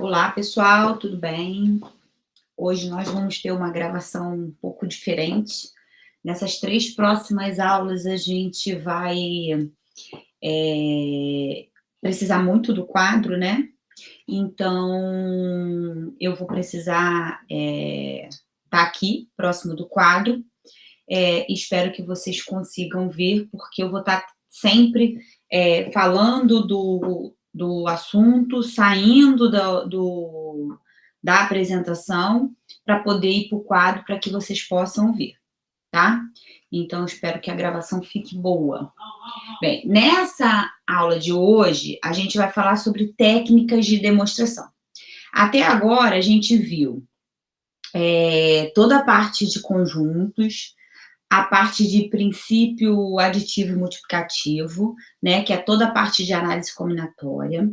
Olá, pessoal, tudo bem? Hoje nós vamos ter uma gravação um pouco diferente. Nessas 3 próximas aulas, a gente vai precisar muito do quadro, né? Então, eu vou precisar estar aqui, próximo do quadro. Espero que vocês consigam ver, porque eu vou estar sempre falando do assunto, saindo da apresentação, para poder ir para o quadro, para que vocês possam ver, tá? Então, espero que a gravação fique boa. Bem, nessa aula de hoje, a gente vai falar sobre técnicas de demonstração. Até agora, a gente viu toda a parte de conjuntos, a parte de princípio aditivo e multiplicativo, né, que é toda a parte de análise combinatória.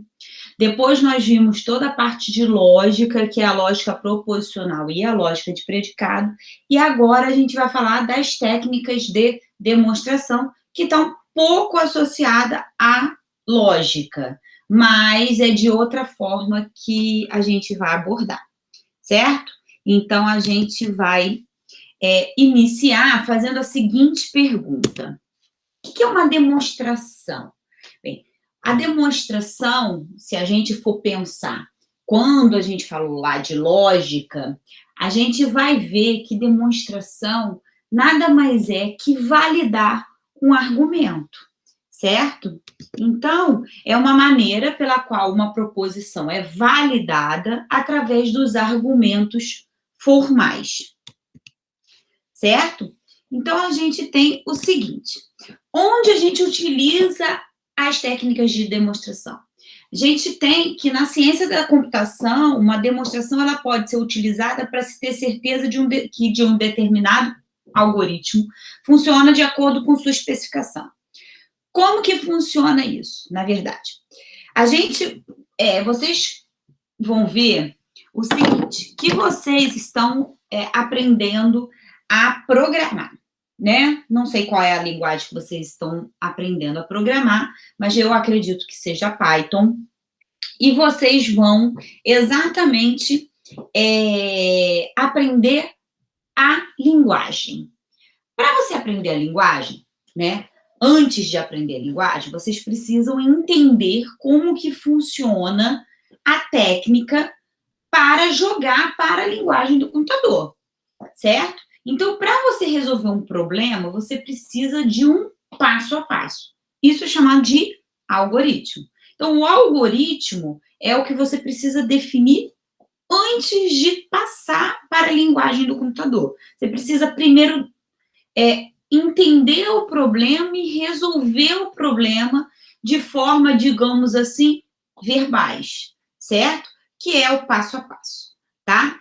Depois nós vimos toda a parte de lógica, que é a lógica proposicional e a lógica de predicado. E agora a gente vai falar das técnicas de demonstração, que estão pouco associada à lógica, mas é de outra forma que a gente vai abordar, certo? Então, a gente vai iniciar fazendo a seguinte pergunta: o que é uma demonstração? Bem, a demonstração, se a gente for pensar, quando a gente falou lá de lógica, a gente vai ver que demonstração nada mais é que validar um argumento, certo? Então, é uma maneira pela qual uma proposição é validada através dos argumentos formais, certo? Então, a gente tem o seguinte: onde a gente utiliza as técnicas de demonstração? A gente tem que, na ciência da computação, uma demonstração ela pode ser utilizada para se ter certeza que de um determinado algoritmo funciona de acordo com sua especificação. Como que funciona isso, na verdade? Vocês vão ver o seguinte, que vocês estão aprendendo a programar, né? Não sei qual é a linguagem que vocês estão aprendendo a programar, mas eu acredito que seja Python. E vocês vão exatamente aprender a linguagem. Para você aprender a linguagem, né? Antes de aprender a linguagem, vocês precisam entender como que funciona a técnica para jogar para a linguagem do computador, certo? Então, para você resolver um problema, você precisa de um passo a passo. Isso é chamado de algoritmo. Então, o algoritmo é o que você precisa definir antes de passar para a linguagem do computador. Você precisa primeiro entender o problema e resolver o problema de forma, digamos assim, verbais, certo? Que é o passo a passo, tá?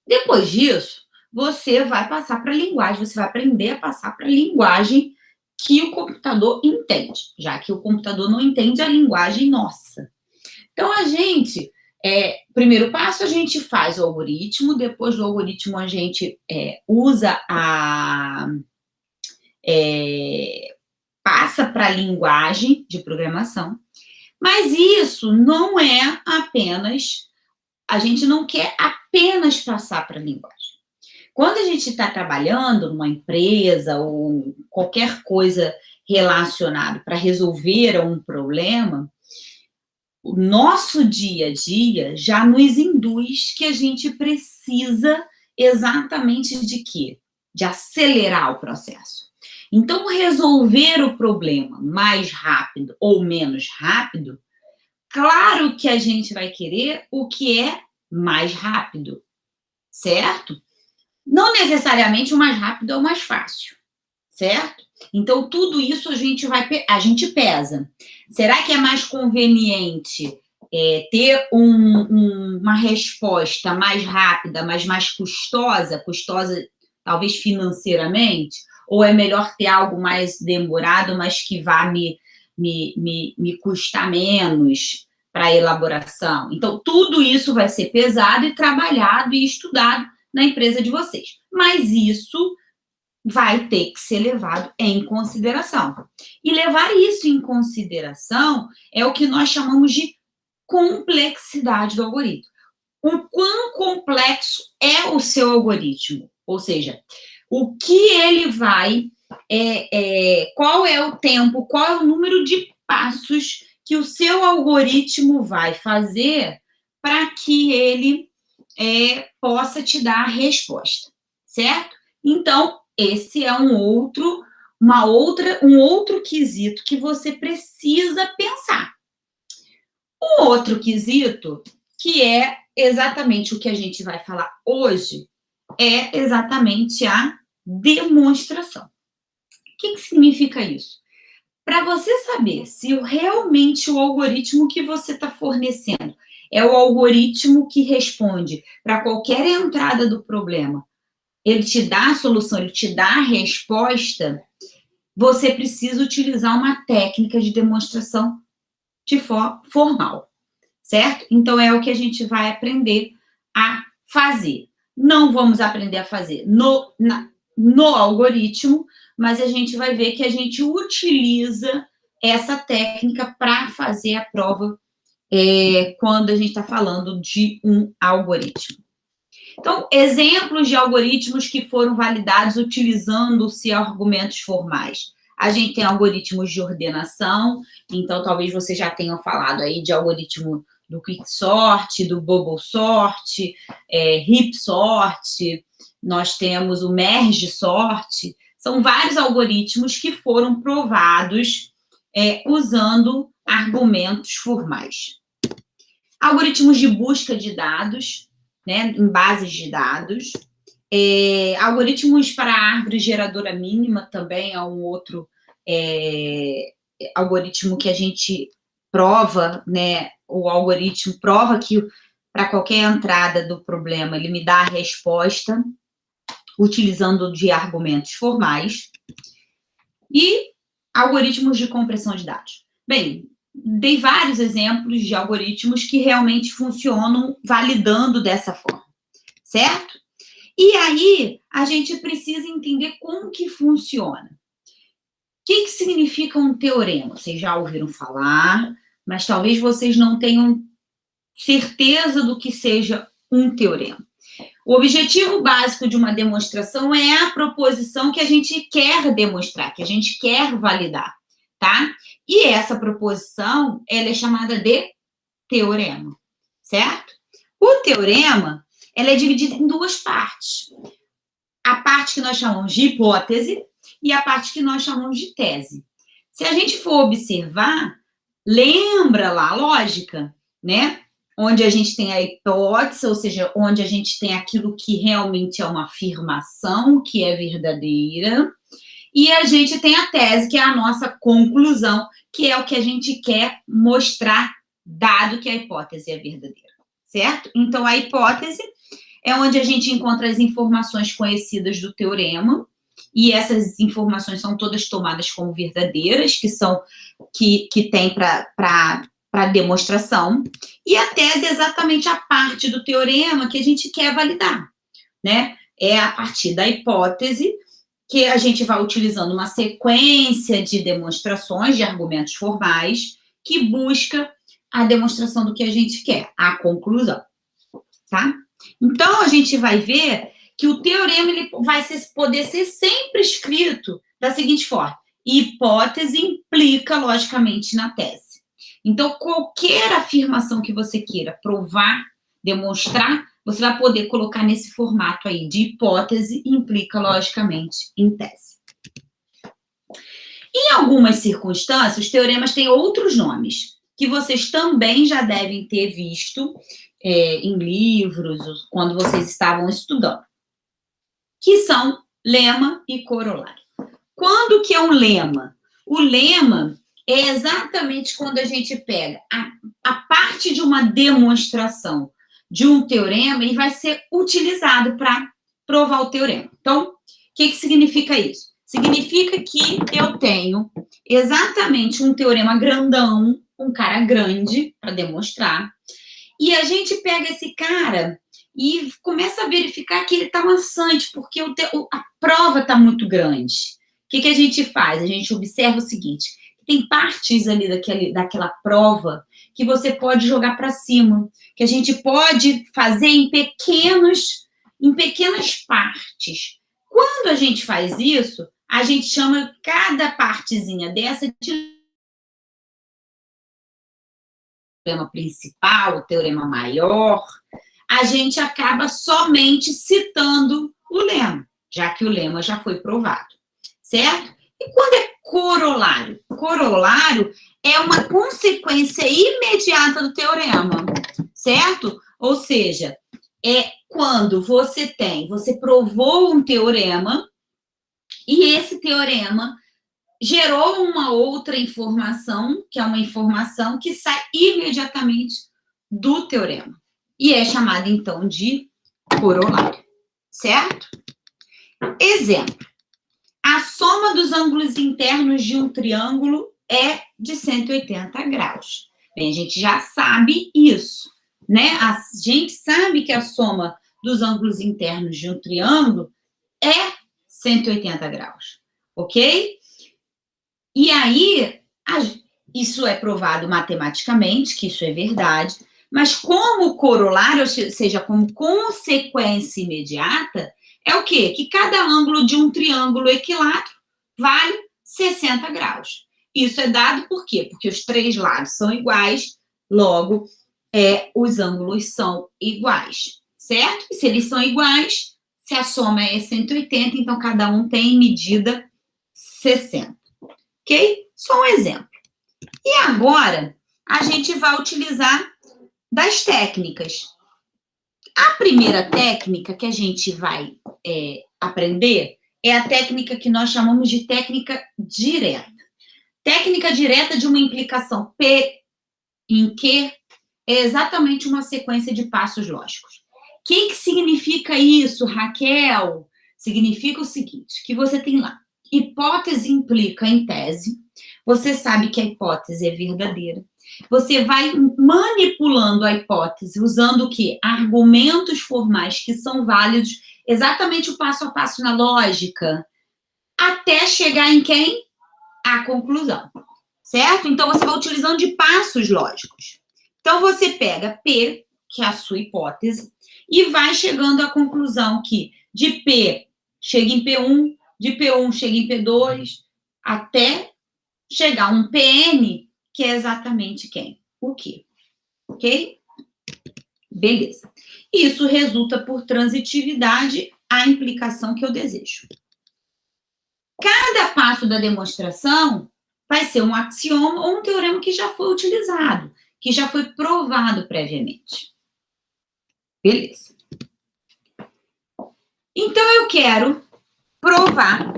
Depois disso, você vai passar para a linguagem, você vai aprender a passar para a linguagem que o computador entende, já que o computador não entende a linguagem nossa. Então, primeiro passo, a gente faz o algoritmo, depois do algoritmo a gente passa para a linguagem de programação, mas isso não é apenas, a gente não quer apenas passar para a linguagem. Quando a gente está trabalhando numa empresa ou qualquer coisa relacionada para resolver um problema, o nosso dia a dia já nos induz que a gente precisa exatamente de quê? De acelerar o processo. Então, resolver o problema mais rápido ou menos rápido, claro que a gente vai querer o que é mais rápido, certo? Não necessariamente o mais rápido é o mais fácil, certo? Então, tudo isso a gente pesa. Será que é mais conveniente ter uma resposta mais rápida, mas mais custosa talvez financeiramente? Ou é melhor ter algo mais demorado, mas que vá me custar menos para a elaboração? Então, tudo isso vai ser pesado e trabalhado e estudado na empresa de vocês. Mas isso vai ter que ser levado em consideração. E levar isso em consideração é o que nós chamamos de complexidade do algoritmo. O quão complexo é o seu algoritmo, ou seja, o que ele vai, qual é o tempo, qual é o número de passos que o seu algoritmo vai fazer para que ele possa te dar a resposta, certo? Então, esse é um outro quesito que você precisa pensar. Um outro quesito, que é exatamente o que a gente vai falar hoje, é exatamente a demonstração. O que significa isso? Para você saber se realmente o algoritmo que você está fornecendo é o algoritmo que responde para qualquer entrada do problema, ele te dá a solução, ele te dá a resposta, você precisa utilizar uma técnica de demonstração formal, certo? Então, é o que a gente vai aprender a fazer. Não vamos aprender a fazer no algoritmo, mas a gente vai ver que a gente utiliza essa técnica para fazer a prova quando a gente está falando de um algoritmo. Então, exemplos de algoritmos que foram validados utilizando-se argumentos formais. A gente tem algoritmos de ordenação, então talvez vocês já tenham falado aí de algoritmo do Quicksort, do Bubblesort, Heapsort, nós temos o Mergesort, são vários algoritmos que foram provados usando argumentos formais. Algoritmos de busca de dados, né, em bases de dados. Algoritmos para árvore geradora mínima também é um outro algoritmo que a gente prova, né? O algoritmo prova que para qualquer entrada do problema ele me dá a resposta utilizando de argumentos formais. E algoritmos de compressão de dados. Bem, dei vários exemplos de algoritmos que realmente funcionam validando dessa forma, certo? E aí, a gente precisa entender como que funciona. O que significa um teorema? Vocês já ouviram falar, mas talvez vocês não tenham certeza do que seja um teorema. O objetivo básico de uma demonstração é a proposição que a gente quer demonstrar, que a gente quer validar, tá? E essa proposição, ela é chamada de teorema, certo? O teorema, ela é dividida em duas partes. A parte que nós chamamos de hipótese e a parte que nós chamamos de tese. Se a gente for observar, lembra lá a lógica, né? Onde a gente tem a hipótese, ou seja, onde a gente tem aquilo que realmente é uma afirmação, que é verdadeira, e a gente tem a tese, que é a nossa conclusão, que é o que a gente quer mostrar, dado que a hipótese é verdadeira, certo? Então, a hipótese é onde a gente encontra as informações conhecidas do teorema, e essas informações são todas tomadas como verdadeiras, que tem para demonstração, e a tese é exatamente a parte do teorema que a gente quer validar, né? É a partir da hipótese que a gente vai utilizando uma sequência de demonstrações, de argumentos formais, que busca a demonstração do que a gente quer, a conclusão, tá? Então, a gente vai ver que o teorema ele vai poder ser sempre escrito da seguinte forma: hipótese implica, logicamente, na tese. Então, qualquer afirmação que você queira provar, demonstrar, você vai poder colocar nesse formato aí de hipótese implica, logicamente, em tese. Em algumas circunstâncias, os teoremas têm outros nomes, que vocês também já devem ter visto em livros, quando vocês estavam estudando, que são lema e corolário. Quando que é um lema? O lema é exatamente quando a gente pega a parte de uma demonstração de um teorema e vai ser utilizado para provar o teorema. Então, o que significa isso? Significa que eu tenho exatamente um teorema grandão, um cara grande para demonstrar, e a gente pega esse cara e começa a verificar que ele está maçante, porque a prova está muito grande. O que a gente faz? A gente observa o seguinte: tem partes ali daquela prova que você pode jogar para cima, que a gente pode fazer em pequenas partes. Quando a gente faz isso, a gente chama cada partezinha dessa de teorema principal, o teorema maior. A gente acaba somente citando o lema, já que o lema já foi provado, certo? E quando é corolário? Corolário é uma consequência imediata do teorema, certo? Ou seja, é quando você provou um teorema e esse teorema gerou uma outra informação, que é uma informação que sai imediatamente do teorema. E é chamada, então, de corolário, certo? Exemplo. A soma dos ângulos internos de um triângulo é de 180 graus. Bem, a gente já sabe isso, né? A gente sabe que a soma dos ângulos internos de um triângulo é 180 graus, ok? E aí, isso é provado matematicamente, que isso é verdade, mas como corolário, ou seja, como consequência imediata, é o quê? Que cada ângulo de um triângulo equilátero vale 60 graus. Isso é dado por quê? Porque os três lados são iguais, logo, os ângulos são iguais, certo? E se eles são iguais, se a soma é 180, então cada um tem medida 60. Ok? Só um exemplo. E agora, a gente vai utilizar das técnicas. A primeira técnica que a gente vai aprender é a técnica que nós chamamos de técnica direta. Técnica direta de uma implicação P em Q é exatamente uma sequência de passos lógicos. O que significa isso, Raquel? Significa o seguinte, que você tem lá, hipótese implica em tese, você sabe que a hipótese é verdadeira, você vai manipulando a hipótese, usando o quê? Argumentos formais que são válidos, exatamente o passo a passo na lógica, até chegar em quem? A conclusão, certo? Então, você vai utilizando de passos lógicos. Então, você pega P, que é a sua hipótese, e vai chegando à conclusão que de P chega em P1, de P1 chega em P2, até chegar a um PN, que é exatamente quem? O quê? Ok? Beleza. Isso resulta por transitividade a implicação que eu desejo. Cada passo da demonstração vai ser um axioma ou um teorema que já foi utilizado, que já foi provado previamente. Beleza. Então, eu quero provar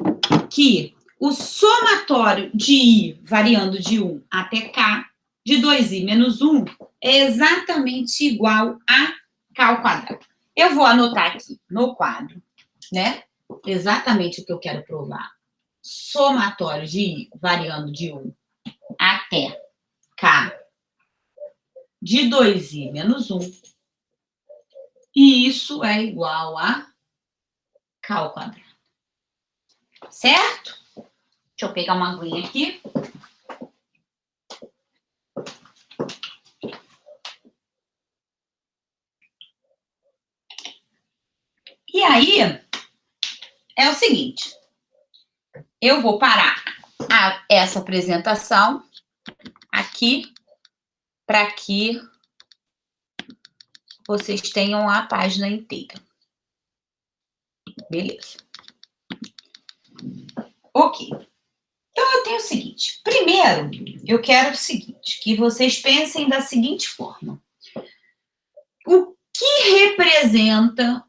que o somatório de I variando de 1 até K, de 2I menos 1, é exatamente igual a K ao quadrado. Eu vou anotar aqui no quadro, né? Exatamente o que eu quero provar. Somatório de I variando de 1 até K, de 2I menos 1. E isso é igual a K ao quadrado. Certo? Deixa eu pegar uma aguinha aqui. E aí, é o seguinte. Eu vou parar essa apresentação aqui, para que vocês tenham a página inteira. Beleza. Ok. Então, eu tenho o seguinte. Primeiro, eu quero o seguinte, que vocês pensem da seguinte forma. O que representa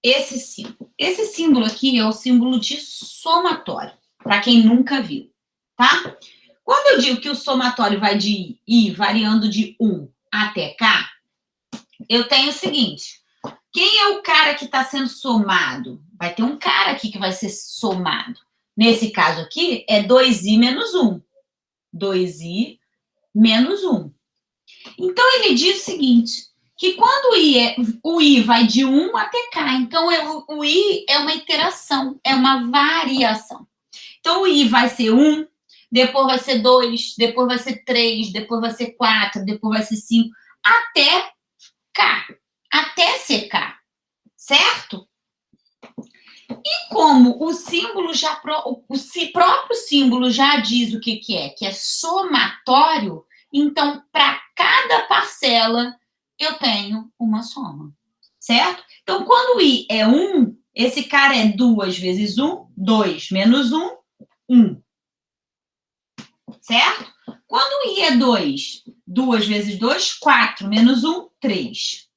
esse símbolo? Esse símbolo aqui é o símbolo de somatório, para quem nunca viu, tá? Quando eu digo que o somatório vai de I variando de 1 até K, eu tenho o seguinte. Quem é o cara que está sendo somado? Vai ter um cara aqui que vai ser somado. Nesse caso aqui, é 2I menos 1. 2I menos 1. Então, ele diz o seguinte, que quando o I vai de 1 até K, então o I é uma iteração, é uma variação. Então, o I vai ser 1, depois vai ser 2, depois vai ser 3, depois vai ser 4, depois vai ser 5, até K, até ser K, certo? E como o símbolo próprio símbolo já diz o que é somatório, então, para cada parcela, eu tenho uma soma, certo? Então, quando I é 1, esse cara é 2 vezes 1, 2 menos 1, 1. Certo? Quando I é 2, 2 vezes 2, 4 menos 1, 3.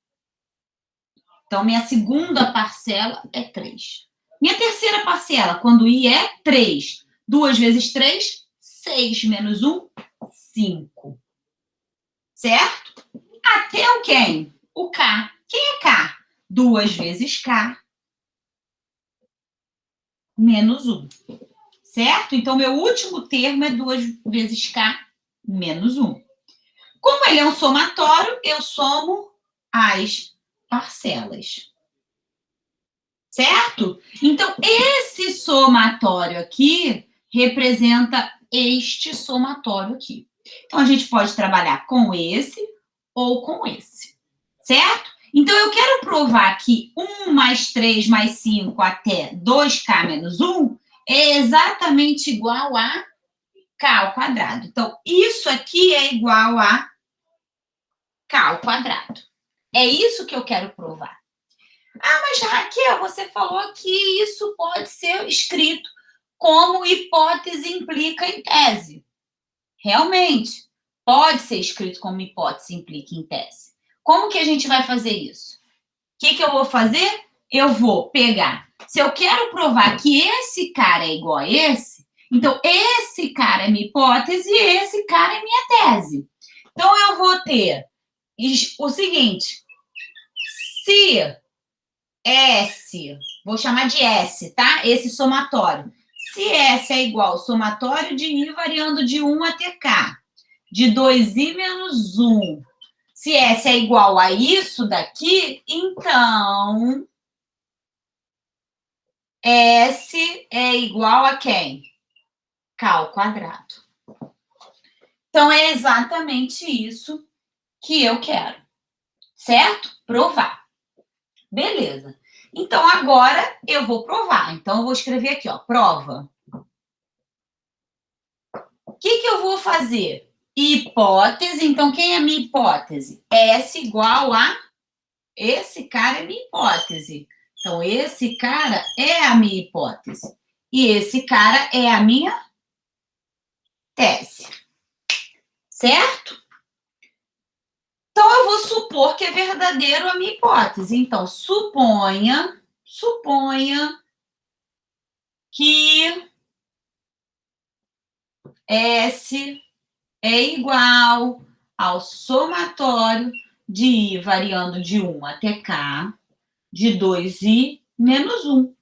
Então, minha segunda parcela é 3. Minha terceira parcela, quando I é 3, 2 vezes 3, 6 menos 1, 5. Certo? Até o quem? O K. Quem é K? 2 vezes K menos 1. Certo? Então, meu último termo é 2 vezes K menos 1. Como ele é um somatório, eu somo as parcelas. Certo? Então, esse somatório aqui representa este somatório aqui. Então, a gente pode trabalhar com esse ou com esse. Certo? Então, eu quero provar que 1 mais 3 mais 5 até 2K menos 1 é exatamente igual a K ao quadrado. Então, isso aqui é igual a K ao quadrado. É isso que eu quero provar. Ah, mas Raquel, você falou que isso pode ser escrito como hipótese implica em tese. Realmente, pode ser escrito como hipótese implica em tese. Como que a gente vai fazer isso? O que eu vou fazer? Eu vou pegar. Se eu quero provar que esse cara é igual a esse, então esse cara é minha hipótese e esse cara é minha tese. Então eu vou ter o seguinte: se S, vou chamar de S, tá? Esse somatório. Se S é igual ao somatório de I variando de 1 até K, de 2I menos 1. Se S é igual a isso daqui, então S é igual a quem? K ao quadrado. Então, é exatamente isso que eu quero, certo? Provar. Beleza. Então, agora eu vou provar. Então, eu vou escrever aqui, ó, prova. O que eu vou fazer? Hipótese. Então, quem é minha hipótese? S igual a... Esse cara é minha hipótese. Então, esse cara é a minha hipótese. E esse cara é a minha tese. Certo? Então, eu vou supor que é verdadeiro a minha hipótese. Então, suponha que S é igual ao somatório de I variando de 1 até K, de 2I menos 1.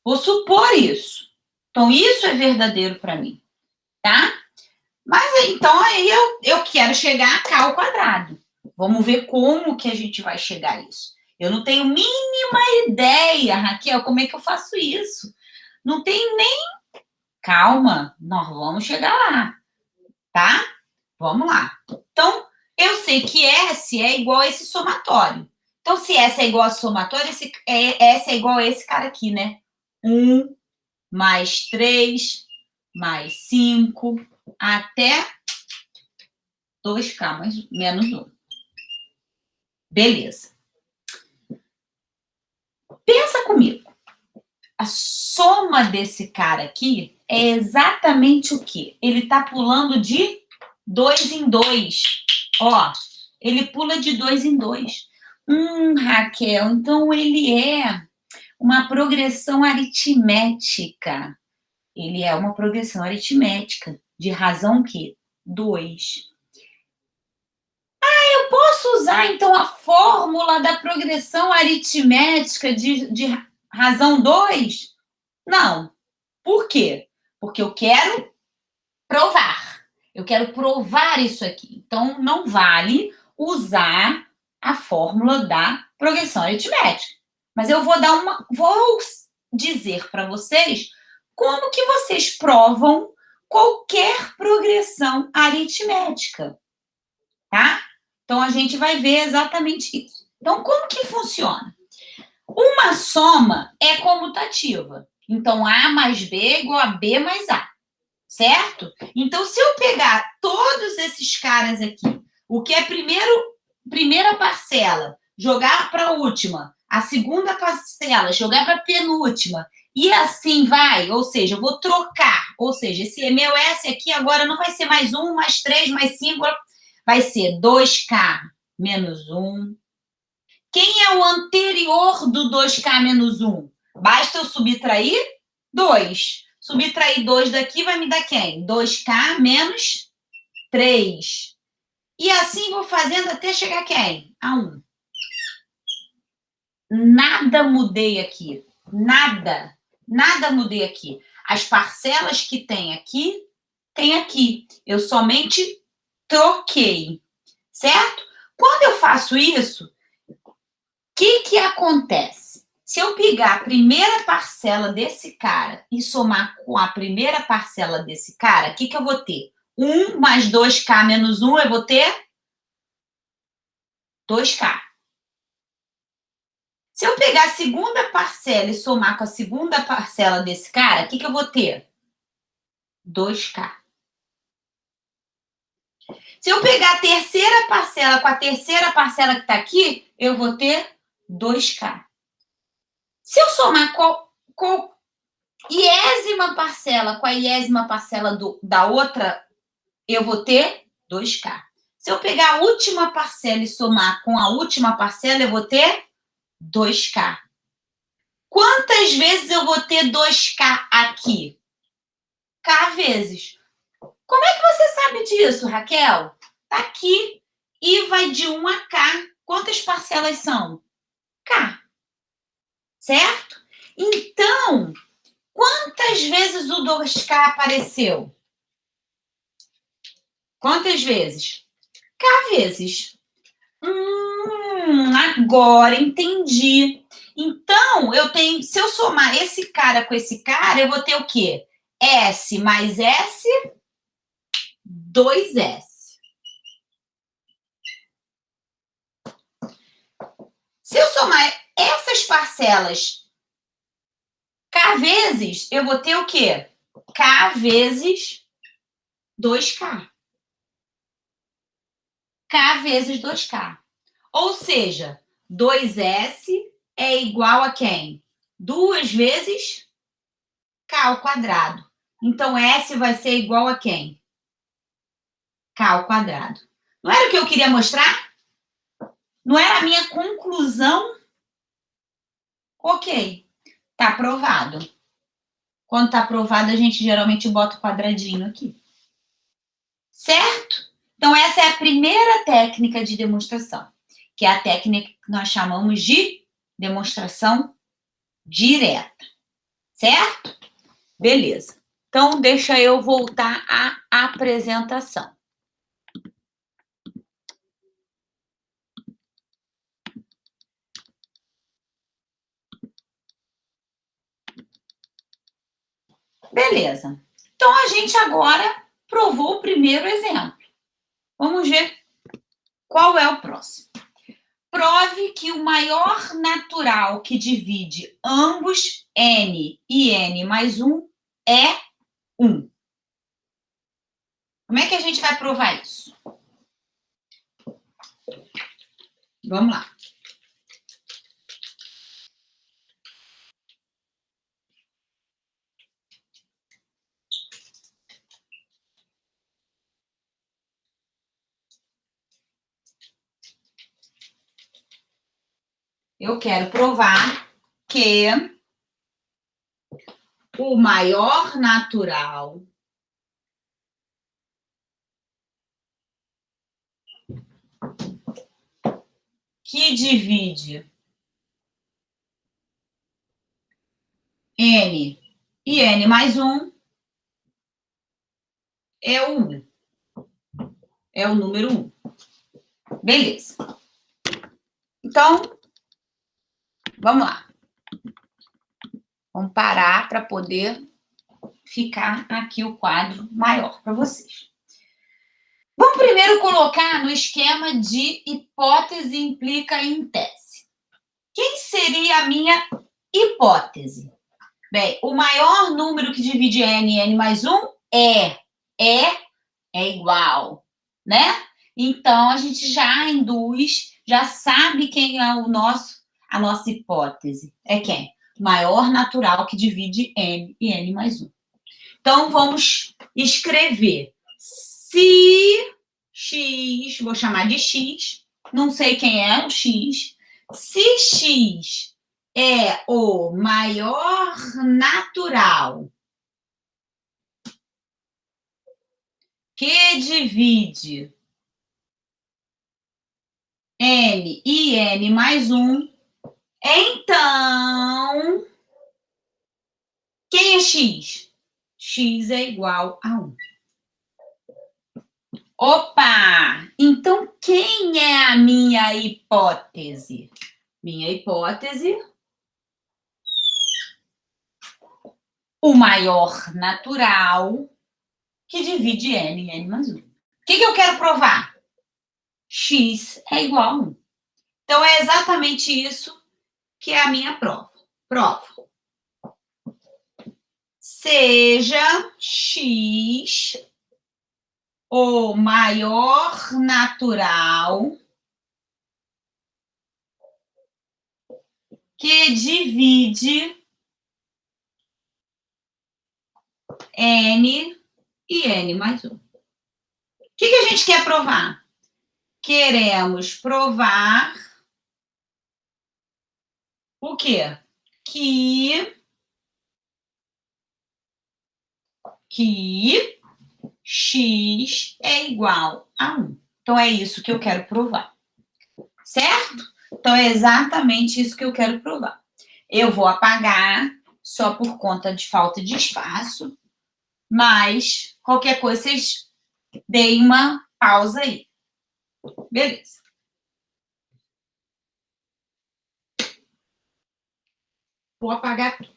Vou supor isso. Então, isso é verdadeiro para mim, tá? Mas, então, aí eu quero chegar a K ao quadrado. Vamos ver como que a gente vai chegar a isso. Eu não tenho mínima ideia, Raquel, como é que eu faço isso? Não tenho nem... Calma, nós vamos chegar lá, tá? Vamos lá. Então, eu sei que S é igual a esse somatório. Então, se S é igual a somatório, S é igual a esse cara aqui, né? 1 mais 3 mais 5 até 2K menos 1. Beleza. Pensa comigo. A soma desse cara aqui é exatamente o quê? Ele está pulando de 2 em 2. Ó, ele pula de 2 em 2. Raquel, então ele é uma progressão aritmética. Ele é uma progressão aritmética. De razão que 2. Eu posso usar, então, a fórmula da progressão aritmética de razão 2? Não. Por quê? Porque eu quero provar. Eu quero provar isso aqui. Então, não vale usar a fórmula da progressão aritmética. Mas eu vou dizer para vocês como que vocês provam qualquer progressão aritmética, tá? Então, a gente vai ver exatamente isso. Então, como que funciona? Uma soma é comutativa. Então, A mais B é igual a B mais A, certo? Então, se eu pegar todos esses caras aqui, o que é primeira parcela, jogar para a última, a segunda parcela, jogar para a penúltima, e assim vai, ou seja, eu vou trocar, ou seja, esse meu S aqui agora não vai ser mais 1, mais 3, mais 5, vai ser 2K menos 1. Quem é o anterior do 2K menos 1? Basta eu subtrair 2. Subtrair 2 daqui vai me dar quem? 2K menos 3. E assim vou fazendo até chegar a quem? A 1. Nada mudei aqui. Nada. Nada mudei aqui. As parcelas que tem aqui. Eu somente troquei. Certo? Quando eu faço isso, o que acontece? Se eu pegar a primeira parcela desse cara e somar com a primeira parcela desse cara, o que eu vou ter? 1 mais 2K menos 1, eu vou ter 2K. Se eu pegar a segunda parcela e somar com a segunda parcela desse cara, o que eu vou ter? 2K. Se eu pegar a terceira parcela com a terceira parcela que está aqui, eu vou ter 2K. Se eu somar com iésima parcela com a iésima parcela da outra, eu vou ter 2K. Se eu pegar a última parcela e somar com a última parcela, eu vou ter 2K. Quantas vezes eu vou ter 2K aqui? K vezes. Como é que você sabe disso, Raquel? Tá aqui. E vai de 1 a K. Quantas parcelas são? K. Certo? Então, quantas vezes o 2K apareceu? Quantas vezes? K vezes. Agora entendi. Então, se eu somar esse cara com esse cara, eu vou ter o quê? S mais S, 2S. Se eu somar essas parcelas K vezes, eu vou ter o quê? K vezes 2K. K vezes 2K. Ou seja, 2S é igual a quem? 2 vezes K ao quadrado. Então, S vai ser igual a quem? K ao quadrado. Não era o que eu queria mostrar? Não era a minha conclusão? Ok. Tá aprovado. Quando tá aprovado, a gente geralmente bota o quadradinho aqui. Certo? Então, essa é a primeira técnica de demonstração, que é a técnica que nós chamamos de demonstração direta. Certo? Beleza. Então, deixa eu voltar à apresentação. Beleza. Então, a gente agora provou o primeiro exemplo. Vamos ver qual é o próximo. Prove que o maior natural que divide ambos n e n mais 1 é 1. Como é que a gente vai provar isso? Vamos lá. Eu quero provar que o maior natural que divide n e n mais 1 é o 1. É o número 1. Beleza. Então, vamos lá. Vamos parar para poder ficar aqui o quadro maior para vocês. Vamos primeiro colocar no esquema de hipótese implica em tese. Quem seria a minha hipótese? Bem, o maior número que divide n e n mais 1 é igual, né? Então, a gente já induz, já sabe quem é a nossa hipótese. É quem? O maior natural que divide n e n mais 1. Então, vamos escrever. Se x, vou chamar de x, não sei quem é o x. Se x é o maior natural que divide n e n mais 1, então, quem é x? X é igual a 1. Opa! Então, quem é a minha hipótese? Minha hipótese, o maior natural que divide n e n mais 1. O que eu quero provar? X é igual a 1. Então, é exatamente isso que é a minha prova. Prova. Seja x o maior natural que divide n e n mais 1. O que a gente quer provar? Queremos provar o quê? Que x é igual a 1. Então, é isso que eu quero provar. Certo? Então, é exatamente isso que eu quero provar. Eu vou apagar só por conta de falta de espaço, mas qualquer coisa, vocês deem uma pausa aí. Beleza. Vou apagar tudo.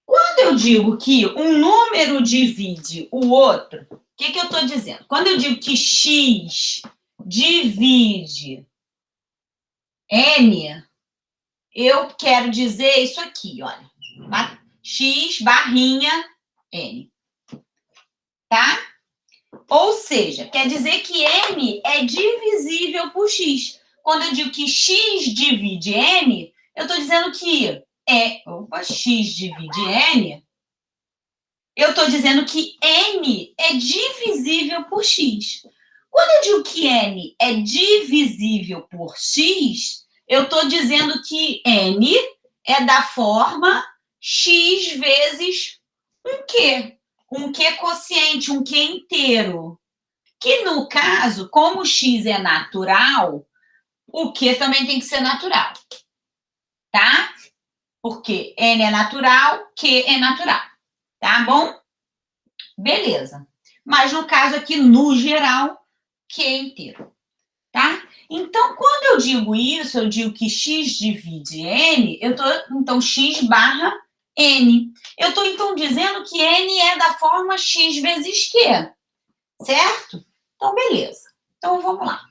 Quando eu digo que um número divide o outro, o que eu estou dizendo? Quando eu digo que x divide n, eu quero dizer isso aqui, olha. X barrinha n. Tá? Ou seja, quer dizer que n é divisível por x. Quando eu digo que x divide n, eu estou dizendo que x divide n, eu estou dizendo que n é divisível por x. Quando eu digo que n é divisível por x, eu estou dizendo que n é da forma x vezes um q. Um q quociente, um q inteiro. Que no caso, como x é natural, o q também tem que ser natural. Tá? Porque n é natural, q é natural. Tá bom? Beleza. Mas no caso aqui, no geral, q é inteiro. Tá? Então, quando eu digo isso, eu digo que x divide n, então, x barra n. Eu estou, então, dizendo que n é da forma x vezes q. Certo? Então, beleza. Então, vamos lá.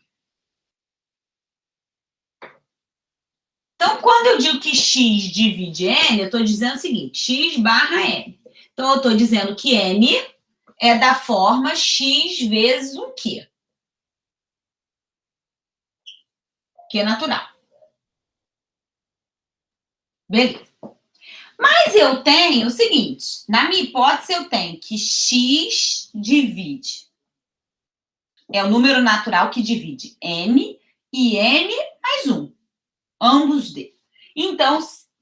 Então, quando eu digo que x divide n, eu estou dizendo o seguinte, x barra n. Então, eu estou dizendo que n é da forma x vezes um q. Que é natural. Beleza. Mas eu tenho o seguinte, na minha hipótese eu tenho que x divide, é o número natural que divide n e n mais 1, ambos d. Então,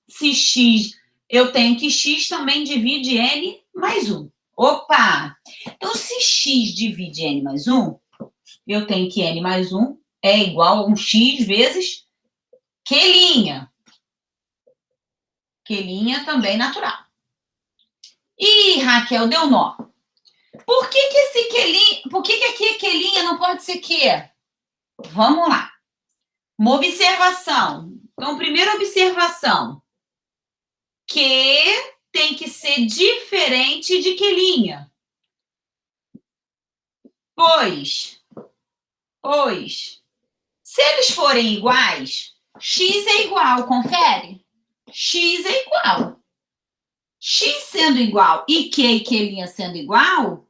se x, eu tenho que x também divide n mais 1. Opa! Então, se x divide n mais 1, eu tenho que n mais 1 é igual a um x vezes q'. Q' também natural. Ih, Raquel, deu nó. Por que esse Q', por que aqui Q' não pode ser Q? Vamos lá. Uma observação. Então, primeira observação. Q tem que ser diferente de que linha? Pois, se eles forem iguais, x é igual, confere? X é igual. X sendo igual e que sendo igual,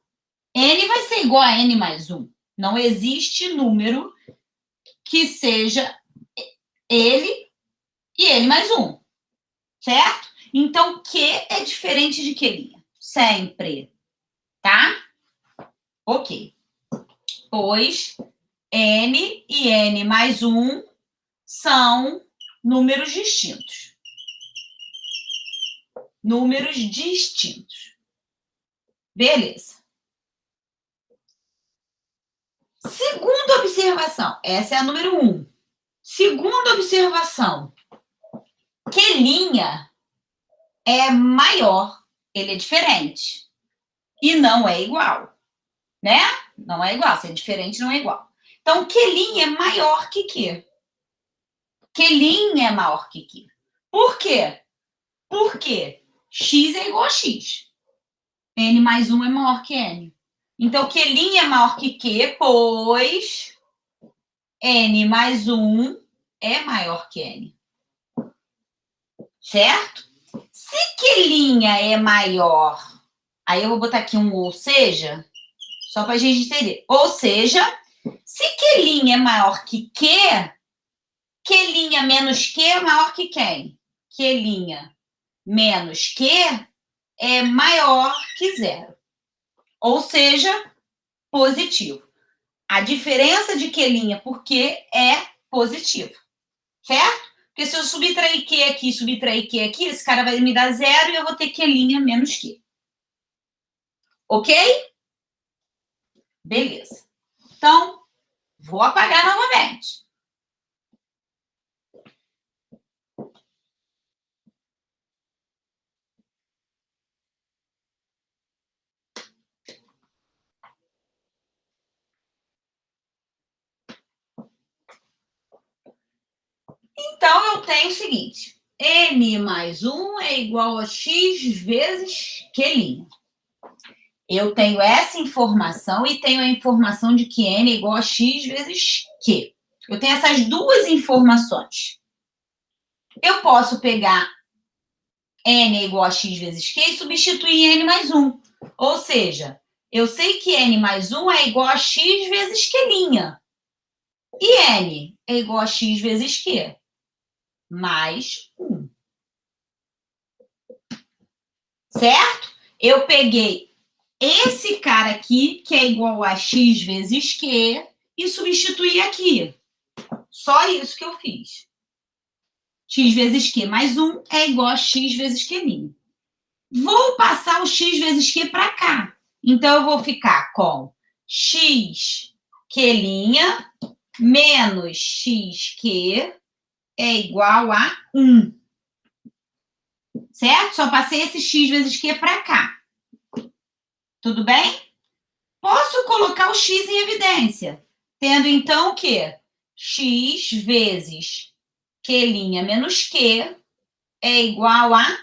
n vai ser igual a n mais 1. Não existe número que seja ele e n mais 1, certo? Então, Q é diferente de que linha? Sempre, tá? Ok. Pois n e n mais 1 são números distintos. Números distintos. Beleza. Segunda observação. Essa é a número 1. Segunda observação. Que linha é maior? Ele é diferente. E não é igual. Né? Não é igual. Se é diferente, não é igual. Então, que linha é maior que quê? Que linha é maior que quê? Por quê? Porque x é igual a x. N mais 1 é maior que n. Então, que linha é maior que Q? Pois n mais 1 é maior que n. Certo? Se que linha é maior, aí eu vou botar aqui um ou seja, só para a gente entender. Ou seja, se que linha é maior que linha menos Q é maior que quem? Que linha menos Q é maior que 0. Ou seja, positivo. A diferença de que linha por Q é positivo. Certo? Porque se eu subtrair Q aqui e subtrair Q aqui, esse cara vai me dar 0 e eu vou ter Q' menos Q. Ok? Beleza. Então, vou apagar novamente. Então, eu tenho o seguinte. N mais 1 é igual a x vezes Q'. Eu tenho essa informação e tenho a informação de que N é igual a x vezes Q. Eu tenho essas duas informações. Eu posso pegar N é igual a x vezes Q e substituir N mais 1. Ou seja, eu sei que N mais 1 é igual a x vezes Q'. E N é igual a x vezes Q mais 1. Certo? Eu peguei esse cara aqui, que é igual a x vezes Q, e substituí aqui. Só isso que eu fiz. X vezes Q mais 1 é igual a x vezes Q'. Vou passar o x vezes Q para cá. Então, eu vou ficar com x Q' menos xq é igual a 1. Certo? Só passei esse x vezes Q para cá. Tudo bem? Posso colocar o x em evidência, tendo então o quê? X vezes Q' menos Q é igual a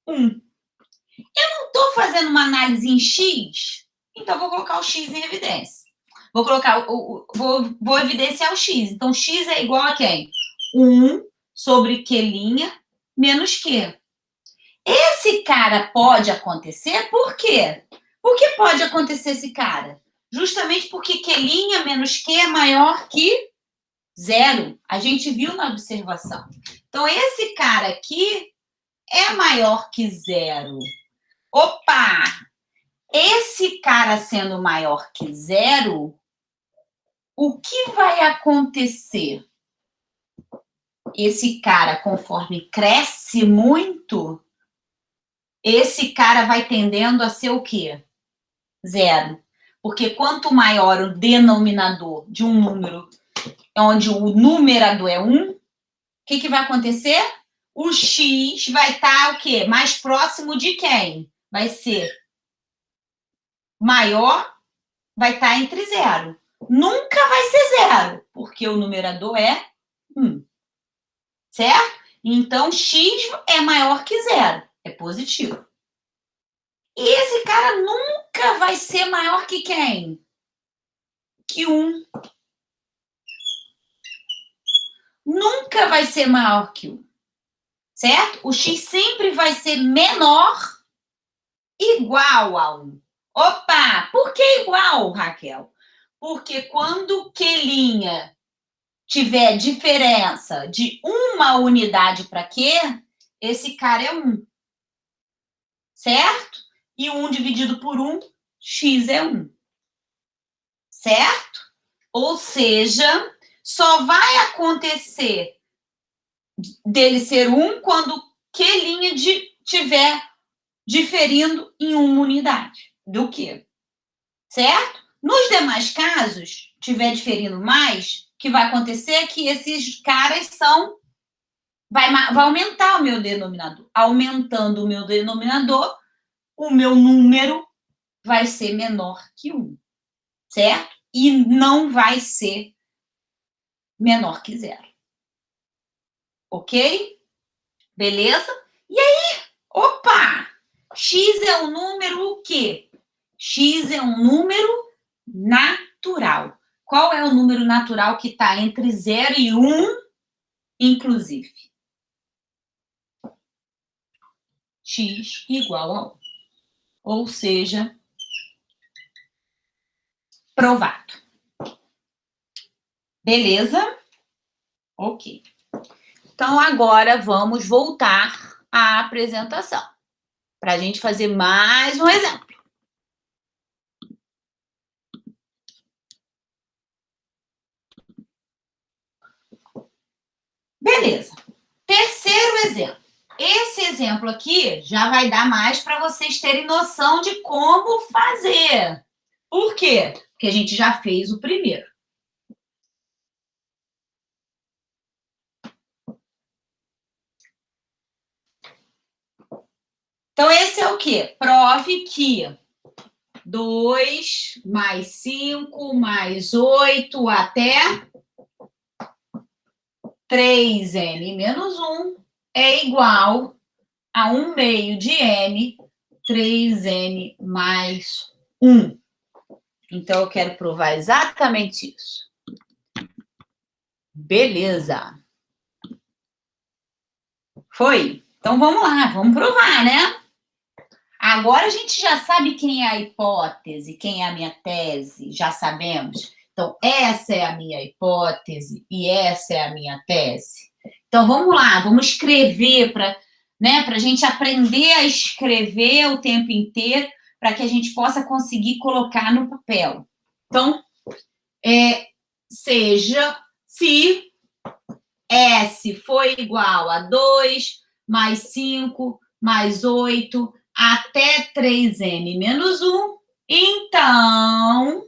1. Eu não estou fazendo uma análise em x, então vou colocar o x em evidência. Vou evidenciar o x. Então, x é igual a quem? 1 sobre Q' menos Q. Esse cara pode acontecer por quê? Por que pode acontecer esse cara? Justamente porque Q' menos Q é maior que 0. A gente viu na observação. Então, esse cara aqui é maior que 0. Opa! Esse cara sendo maior que 0, o que vai acontecer? Esse cara, conforme cresce muito, esse cara vai tendendo a ser o quê? 0. Porque quanto maior o denominador de um número, onde o numerador é 1, o que vai acontecer? O x vai estar o quê? Mais próximo de quem? Vai ser maior, vai estar entre 0. Nunca vai ser 0, porque o numerador é 1. Certo? Então, x é maior que 0. É positivo. E esse cara nunca vai ser maior que quem? Que 1. Nunca vai ser maior que 1. Certo? O x sempre vai ser menor, igual a 1. Opa! Por que igual, Raquel? Porque quando Q' tiver diferença de uma unidade para Q, esse cara é 1. Certo? E 1 dividido por 1, x é 1. Certo? Ou seja, só vai acontecer dele ser 1 quando Q' tiver diferindo em uma unidade do Q. Certo? Nos demais casos, tiver diferindo mais, o que vai acontecer é que esses caras são... Vai aumentar o meu denominador. Aumentando o meu denominador, o meu número vai ser menor que 1. Certo? E não vai ser menor que 0. Ok? Beleza? E aí, opa! X é um número o quê? X é um número natural. Qual é o número natural que está entre 0 e 1, inclusive? X igual a 1. Ou seja, provado. Beleza? Ok. Então, agora vamos voltar à apresentação, para a gente fazer mais um exemplo. Beleza. Terceiro exemplo. Esse exemplo aqui já vai dar mais para vocês terem noção de como fazer. Por quê? Porque a gente já fez o primeiro. Então, esse é o quê? Prove que 2 mais 5 mais 8 até 3n menos 1 é igual a 1 meio de n, 3n mais 1. Então, eu quero provar exatamente isso. Beleza. Foi? Então, vamos lá, vamos provar, né? Agora a gente já sabe quem é a hipótese, quem é a minha tese, já sabemos. Então, essa é a minha hipótese e essa é a minha tese. Então, vamos lá, vamos escrever para a gente aprender a escrever o tempo inteiro para que a gente possa conseguir colocar no papel. Então, seja se S for igual a 2 mais 5 mais 8 até 3n menos 1, então,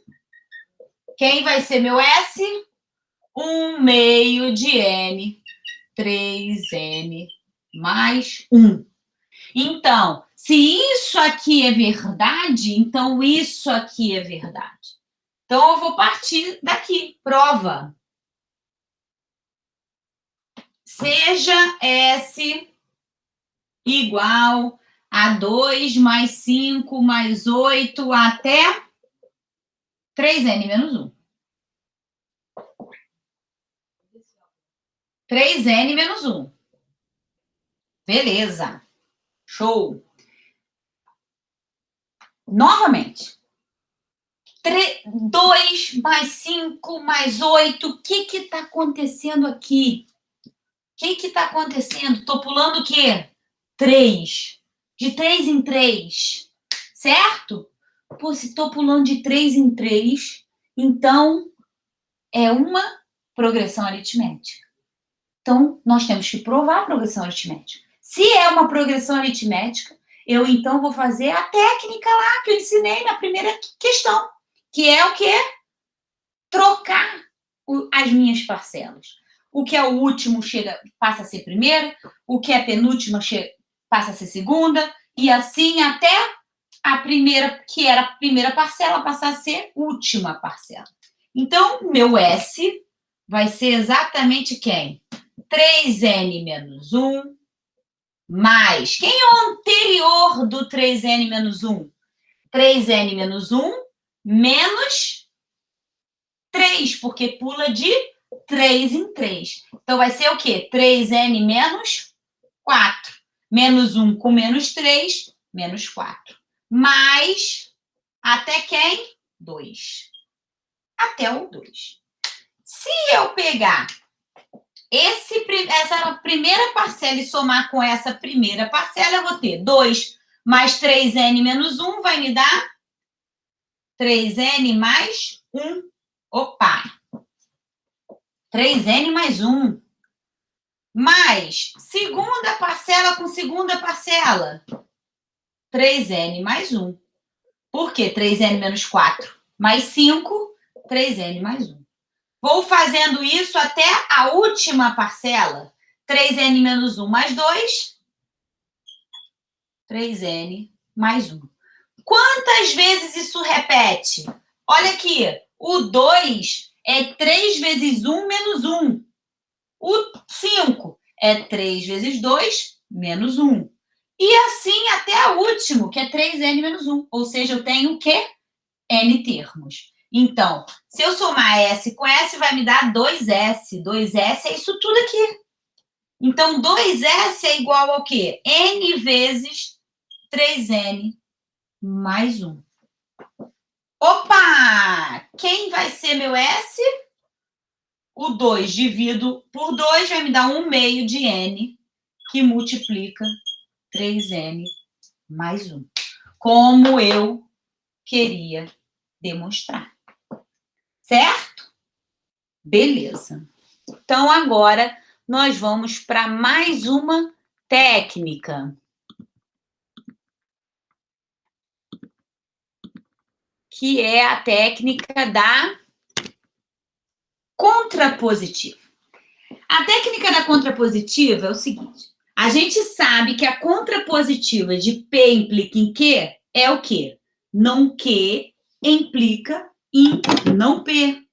quem vai ser meu S? 1 meio de n, 3n mais 1. Então, se isso aqui é verdade, então isso aqui é verdade. Então, eu vou partir daqui, prova. Seja S igual a 2 mais 5 mais 8 até 3n menos 1. 3n menos 1. Beleza. Show. Novamente. 2 mais 5 mais 8. O que está acontecendo aqui? O que está acontecendo? Estou pulando o quê? 3. De 3 em 3. Certo? Pô, se estou pulando de 3 em 3, então é uma progressão aritmética. Então, nós temos que provar a progressão aritmética. Se é uma progressão aritmética, eu então vou fazer a técnica lá que eu ensinei na primeira questão, que é o quê? Trocar as minhas parcelas. O que é o último passa a ser primeira, o que é penúltima passa a ser segunda, e assim até a primeira, que era a primeira parcela, passar a ser última parcela. Então, meu S vai ser exatamente quem? 3n menos 1 mais. Quem é o anterior do 3n menos 1? 3n menos 1 menos 3, porque pula de 3 em 3. Então, vai ser o quê? 3n menos 4. Menos 1 com menos 3, menos 4. Mais, até quem? 2. Até o 2. Se eu pegar essa primeira parcela e somar com essa primeira parcela, eu vou ter 2 mais 3n menos 1 vai me dar 3n mais 1. Opa! 3n mais 1. Mais segunda parcela com segunda parcela. 3n mais 1. Por quê? 3n menos 4 mais 5, 3n mais 1. Vou fazendo isso até a última parcela. 3n menos 1 mais 2. 3n mais 1. Quantas vezes isso repete? Olha aqui. O 2 é 3 vezes 1 menos 1. O 5 é 3 vezes 2 menos 1. E assim até a última, que é 3n menos 1. Ou seja, eu tenho o quê? N termos. Então, se eu somar S com S, vai me dar 2S. 2S é isso tudo aqui. Então, 2S é igual ao quê? N vezes 3N mais 1. Opa! Quem vai ser meu S? O 2 divido por 2 vai me dar 1 meio de N, que multiplica 3N mais 1. Como eu queria demonstrar. Certo? Beleza. Então, agora, nós vamos para mais uma técnica. Que é a técnica da contrapositiva. A técnica da contrapositiva é o seguinte. A gente sabe que a contrapositiva de P implica em Q é o quê? Não Q implica em não P.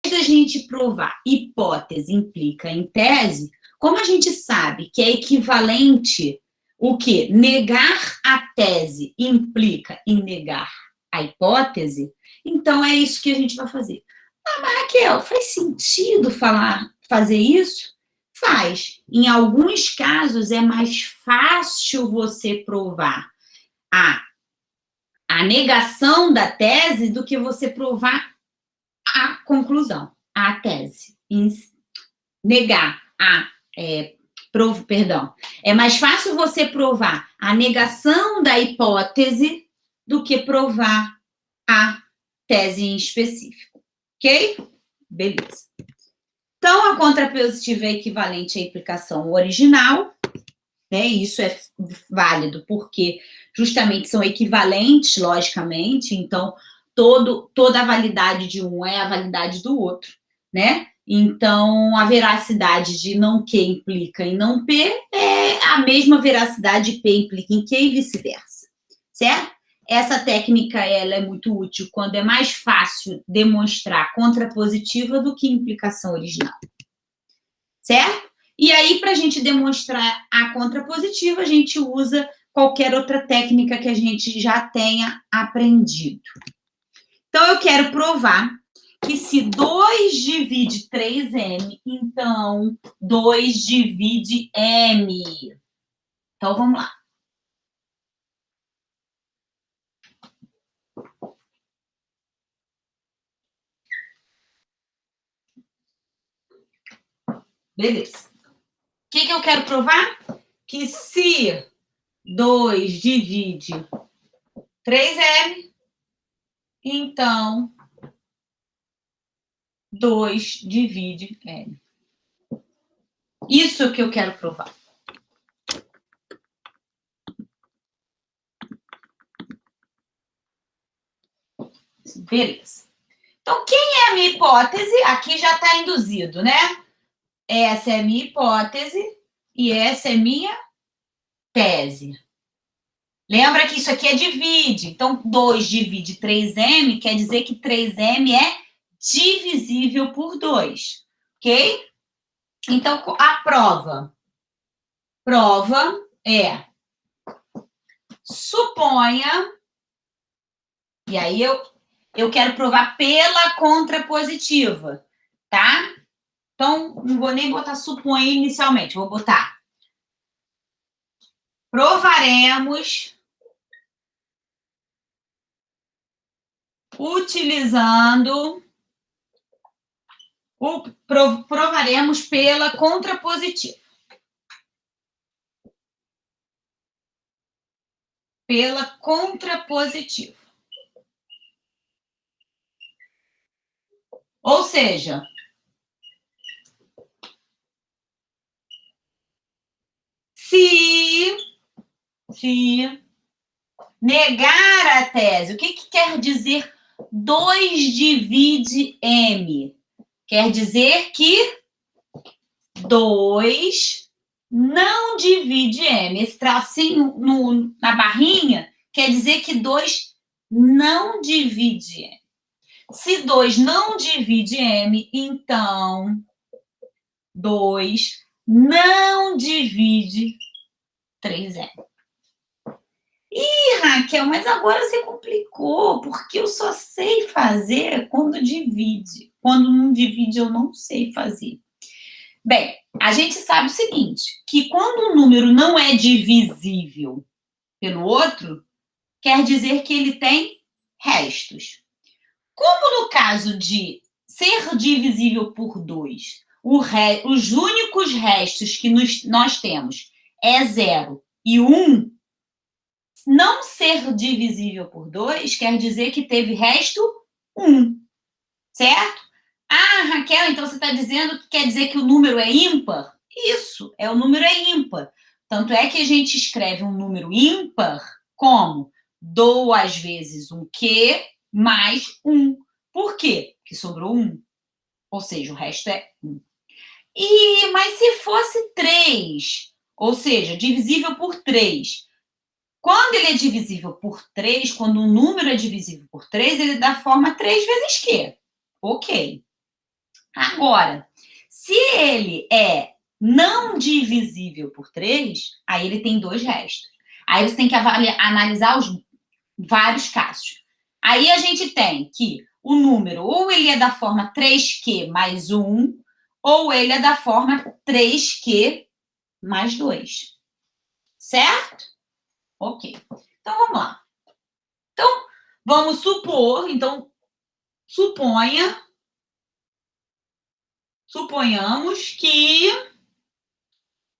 Se a gente provar hipótese implica em tese, como a gente sabe que é equivalente o quê? Negar a tese implica em negar a hipótese, então é isso que a gente vai fazer. Ah, mas Raquel, faz sentido fazer isso? Faz. Em alguns casos é mais fácil você provar a negação da tese do que você provar a conclusão, a tese. Negar é mais fácil você provar a negação da hipótese do que provar a tese em específico. Ok? Beleza. Então, a contrapositiva é equivalente à implicação original, né? Isso é válido porque justamente são equivalentes, logicamente, então toda a validade de um é a validade do outro, né? Então, a veracidade de não Q implica em não P é a mesma veracidade de P implica em Q e vice-versa, certo? Essa técnica ela é muito útil quando é mais fácil demonstrar contrapositiva do que implicação original, certo? E aí, para a gente demonstrar a contrapositiva, a gente usa qualquer outra técnica que a gente já tenha aprendido. Então, eu quero provar que se 2 divide 3M, então 2 divide M. Então, vamos lá. Beleza. O que eu quero provar? Que se 2 divide 3M, então 2 divide M. Isso que eu quero provar. Beleza. Então, quem é a minha hipótese? Aqui já está induzido, né? Essa é a minha hipótese e essa é minha tese. Lembra que isso aqui é divide. Então, 2 divide 3M quer dizer que 3M é divisível por 2. ok? Então, a prova. Prova é, suponha, e aí eu quero provar pela contrapositiva, tá? Então, não vou nem botar suponha inicialmente, vou botar provaremos utilizando provaremos pela contrapositiva. Pela contrapositiva. Ou seja, se negar a tese, o que quer dizer 2 divide M? Quer dizer que 2 não divide M. Esse tracinho na barrinha quer dizer que 2 não divide M. Se 2 não divide M, então 2 não divide 3M. Ih, Raquel, mas agora você complicou, porque eu só sei fazer quando divide. Quando não divide, eu não sei fazer. Bem, a gente sabe o seguinte, que quando um número não é divisível pelo outro, quer dizer que ele tem restos. Como no caso de ser divisível por 2, os únicos restos que nós temos é 0 e 1, não ser divisível por 2 quer dizer que teve resto 1, certo? Ah, Raquel, então você está dizendo que quer dizer que o número é ímpar? Isso, o número é ímpar. Tanto é que a gente escreve um número ímpar como 2 vezes um Q mais 1. Por quê? Porque sobrou 1. Ou seja, o resto é 1. Mas se fosse 3, ou seja, divisível por 3, quando ele é divisível por 3, quando um número é divisível por 3, ele dá forma 3 vezes Q. Ok. Agora, se ele é não divisível por 3, aí ele tem 2 restos. Aí você tem que analisar os vários casos. Aí a gente tem que o número ou ele é da forma 3Q mais 1, ou ele é da forma 3Q mais 2. Certo? Ok. Então, vamos lá. Então, vamos supor, então, suponhamos que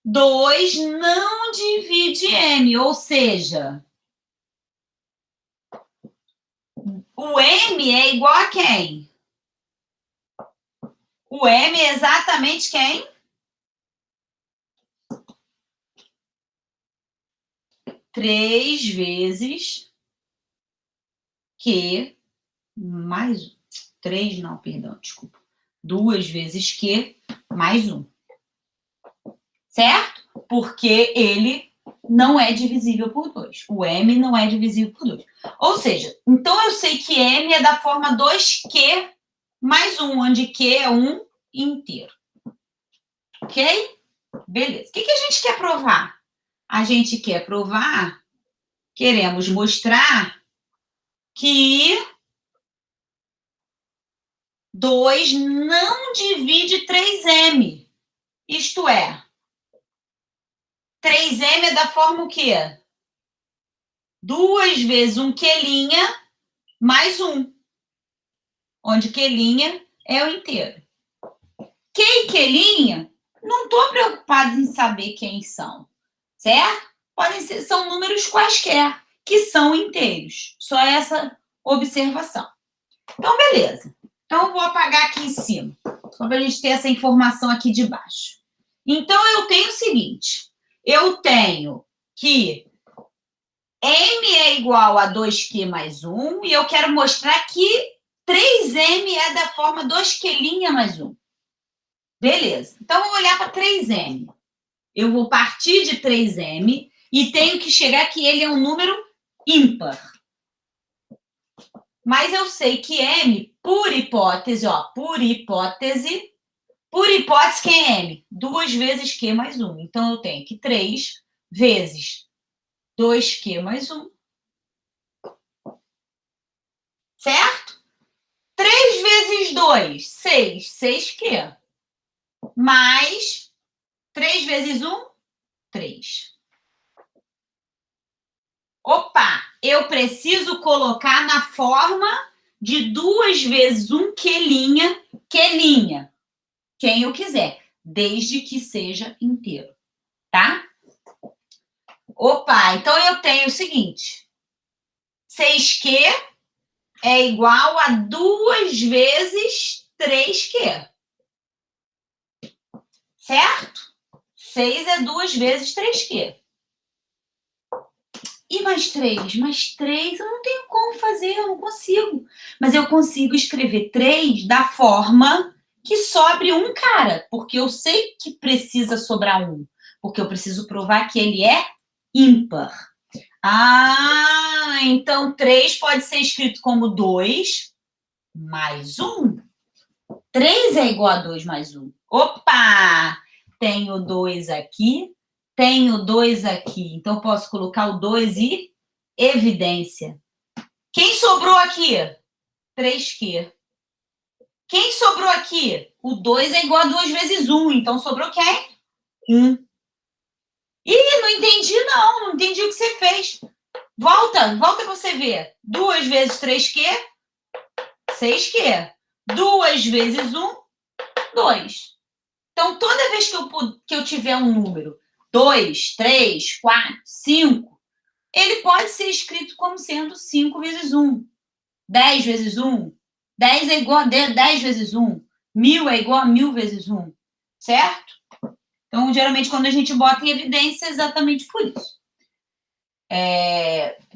2 não divide M, ou seja, o M é igual a quem? O M é exatamente quem? 3 vezes Q mais 3, não, perdão, desculpa. 2 vezes Q mais 1. Certo? Porque ele não é divisível por 2. O M não é divisível por 2. Ou seja, então eu sei que M é da forma 2Q mais 1, onde Q é 1 inteiro. Ok? Beleza. O que a gente quer provar? A gente quer provar, queremos mostrar que 2 não divide 3M. Isto é, 3M é da forma o quê? 2 vezes um Q' mais 1. Onde Q' é o inteiro. Q e Q', não estou preocupada em saber quem são, certo? São números quaisquer, que são inteiros. Só essa observação. Então, beleza. Então, eu vou apagar aqui em cima, só para a gente ter essa informação aqui de baixo. Então, eu tenho o seguinte, eu tenho que M é igual a 2Q mais 1, e eu quero mostrar que 3M é da forma 2Q' mais 1. Beleza. Então, vamos olhar para 3M. Eu vou partir de 3M e tenho que chegar que ele é um número ímpar. Mas eu sei que M, por hipótese, Por hipótese, quem é M? 2 vezes Q mais 1. Então, eu tenho que 3 vezes 2Q mais 1. Certo? 3 vezes 2, 6. 6Q. Mais 3 vezes 1, 3. Opa! Eu preciso colocar na forma de 2 vezes 1 quelinha, quem eu quiser, desde que seja inteiro, tá? Opa, então eu tenho o seguinte, 6Q é igual a 2 vezes 3Q, certo? 6 é 2 vezes 3Q. E mais 3? Mais 3 eu não tenho como fazer, eu não consigo. Mas eu consigo escrever 3 da forma que sobre um cara, porque eu sei que precisa sobrar um, porque eu preciso provar que ele é ímpar. Ah, então 3 pode ser escrito como 2 mais 1. 3 é igual a 2 mais 1. Opa! Tenho 2 aqui, tenho 2 aqui. Então, posso colocar o 2 e evidência. Quem sobrou aqui? 3Q. Quem sobrou aqui? O 2 é igual a 2 vezes 1. Então, sobrou quem? 1. Ih, não entendi não. Não entendi o que você fez. Volta pra você ver. 2 vezes 3Q, 6Q. 2 vezes 1, 2. Então, toda vez que eu tiver um número 2, 3, 4, 5, ele pode ser escrito como sendo 5 vezes 1. 10 vezes 1. 10 é igual a 10 vezes 1. 1000 é igual a 1000 vezes 1. Certo? Então, geralmente, quando a gente bota em evidência, é exatamente por isso.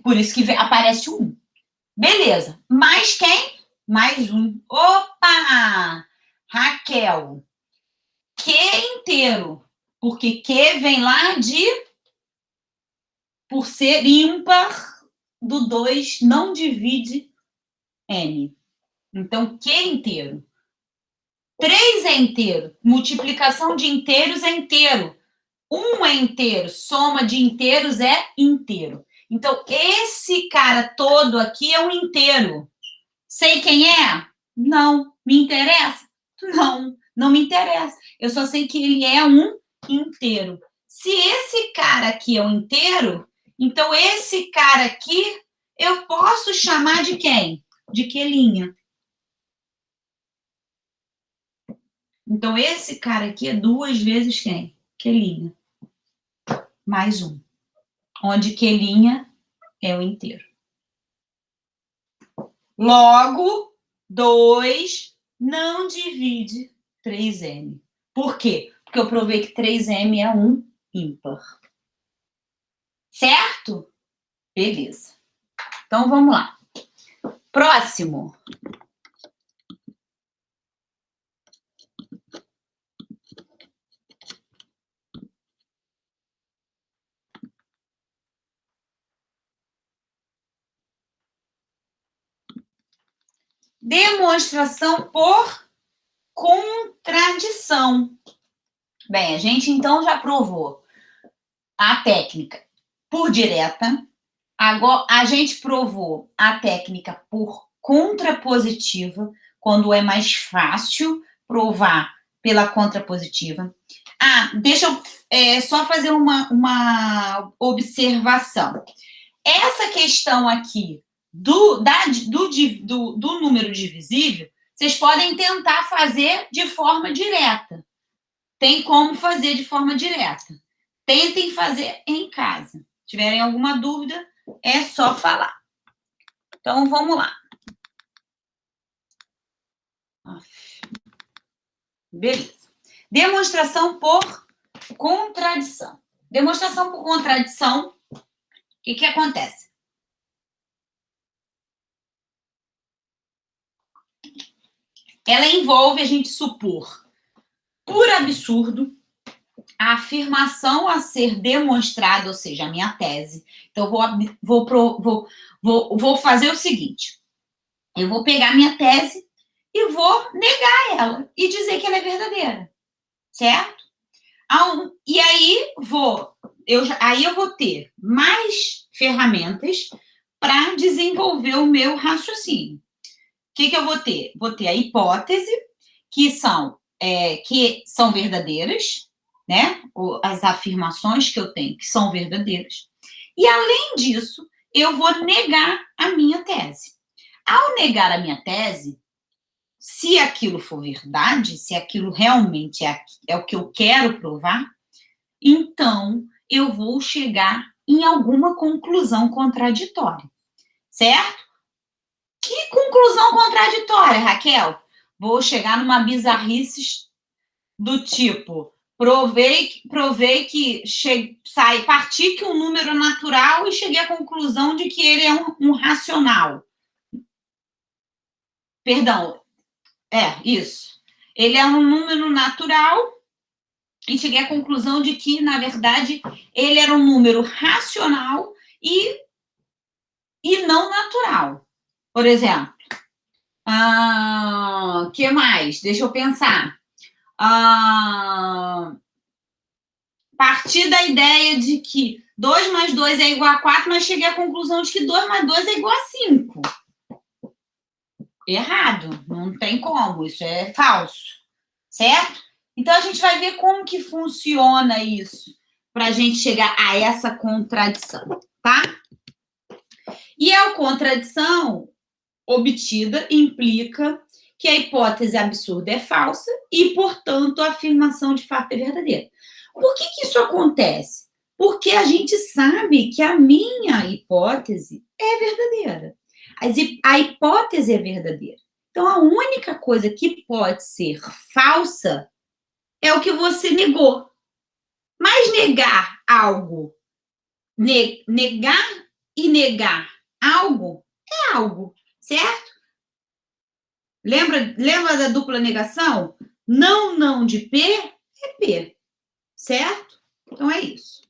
Por isso que aparece o 1. Beleza. Mais quem? Mais 1. Opa! Raquel. Q inteiro. Porque Q vem lá de... Por ser ímpar, do 2 não divide N. Então, Q inteiro. 3 é inteiro. Multiplicação de inteiros é inteiro. 1 é inteiro. Soma de inteiros é inteiro. Então, esse cara todo aqui é um inteiro. Sei quem é? Não. Me interessa? Não. Não me interessa. Eu só sei que ele é um inteiro. Se esse cara aqui é um inteiro, então esse cara aqui eu posso chamar de quem? De quelinha. Então, esse cara aqui é 2 vezes quem? Quelinha. Mais 1. Onde quelinha é o inteiro. Logo, 2 não divide 3M. Por quê? Porque eu provei que 3M é um ímpar. Certo? Beleza. Então, vamos lá. Próximo. Demonstração por contradição. Bem, a gente então já provou a técnica por direta. Agora, a gente provou a técnica por contrapositiva, quando é mais fácil provar pela contrapositiva. Deixa eu só fazer uma observação. Essa questão aqui do número divisível, vocês podem tentar fazer de forma direta. Tem como fazer de forma direta. Tentem fazer em casa. Se tiverem alguma dúvida, é só falar. Então, vamos lá. Beleza. Demonstração por contradição. Demonstração por contradição, o que acontece? Ela envolve a gente supor, por absurdo, a afirmação a ser demonstrada, ou seja, a minha tese. Então, vou fazer o seguinte. Eu vou pegar minha tese e vou negar ela e dizer que ela é verdadeira, certo? E aí eu vou ter mais ferramentas para desenvolver o meu raciocínio. O que eu vou ter? Vou ter a hipótese, que são verdadeiras, né? As afirmações que eu tenho que são verdadeiras. E, além disso, eu vou negar a minha tese. Ao negar a minha tese, se aquilo for verdade, se aquilo realmente é o que eu quero provar, então eu vou chegar em alguma conclusão contraditória, certo? Que conclusão contraditória, Raquel? Vou chegar numa bizarrice do tipo, provei que parti que um número natural e cheguei à conclusão de que ele é um racional. Perdão, isso. Ele é um número natural e cheguei à conclusão de que, na verdade, ele era um número racional e não natural. Por exemplo, que mais? Deixa eu pensar. Partir da ideia de que 2 mais 2 é igual a 4, mas cheguei à conclusão de que 2 mais 2 é igual a 5. Errado, não tem como, isso é falso, certo? Então, a gente vai ver como que funciona isso, para a gente chegar a essa contradição, tá? E a contradição obtida implica que a hipótese absurda é falsa e, portanto, a afirmação de fato é verdadeira. Por que isso acontece? Porque a gente sabe que a minha hipótese é verdadeira. A hipótese é verdadeira. Então, a única coisa que pode ser falsa é o que você negou. Mas negar algo, negar e negar algo é algo, certo? Lembra da dupla negação? Não de P é P, certo? Então é isso.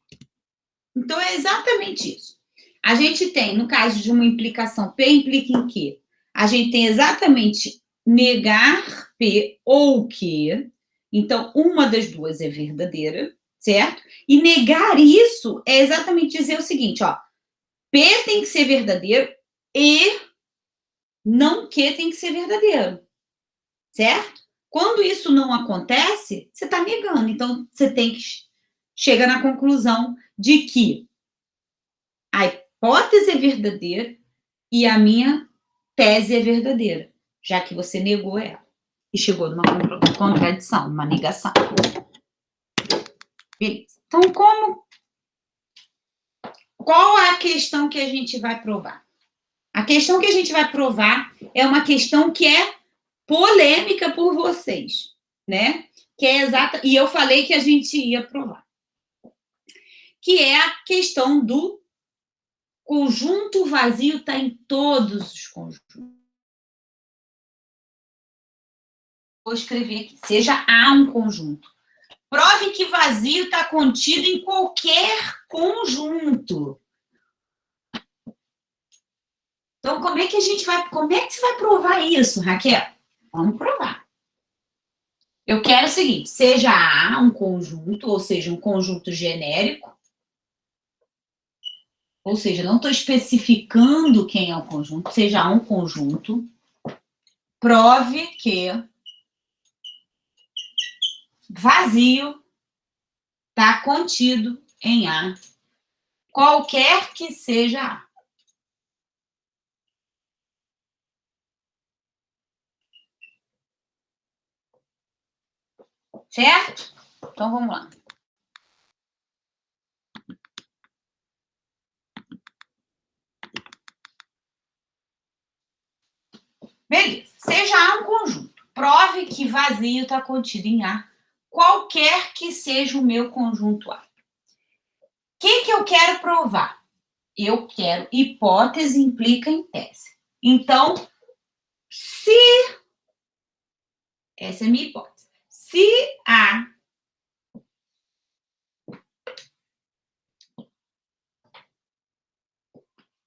Então é exatamente isso. A gente tem, no caso de uma implicação, P implica em quê? A gente tem exatamente negar P ou Q. Então, uma das duas é verdadeira, certo? E negar isso é exatamente dizer o seguinte, ó. P tem que ser verdadeiro e não Q tem que ser verdadeiro, certo? Quando isso não acontece, você está negando. Então, você tem que chegar na conclusão de que a hipótese é verdadeira e a minha tese é verdadeira, já que você negou ela. E chegou numa contradição, uma negação. Beleza. Então, qual é a questão que a gente vai provar? A questão que a gente vai provar é uma questão que é polêmica por vocês, né? Que é exata, e eu falei que a gente ia provar. Que é a questão do conjunto vazio está em todos os conjuntos. Vou escrever aqui, seja A um conjunto. Prove que vazio está contido em qualquer conjunto. Então, como é que você vai provar isso, Raquel? Vamos provar. Eu quero o seguinte, seja A um conjunto, ou seja, um conjunto genérico, ou seja, não estou especificando quem é o conjunto, seja A um conjunto, prove que vazio está contido em A, qualquer que seja A. Certo? Então, vamos lá. Beleza. Seja A um conjunto. Prove que vazio está contido em A, qualquer que seja o meu conjunto A. O que eu quero provar? Eu quero hipótese implica em tese. Então, essa é a minha hipótese.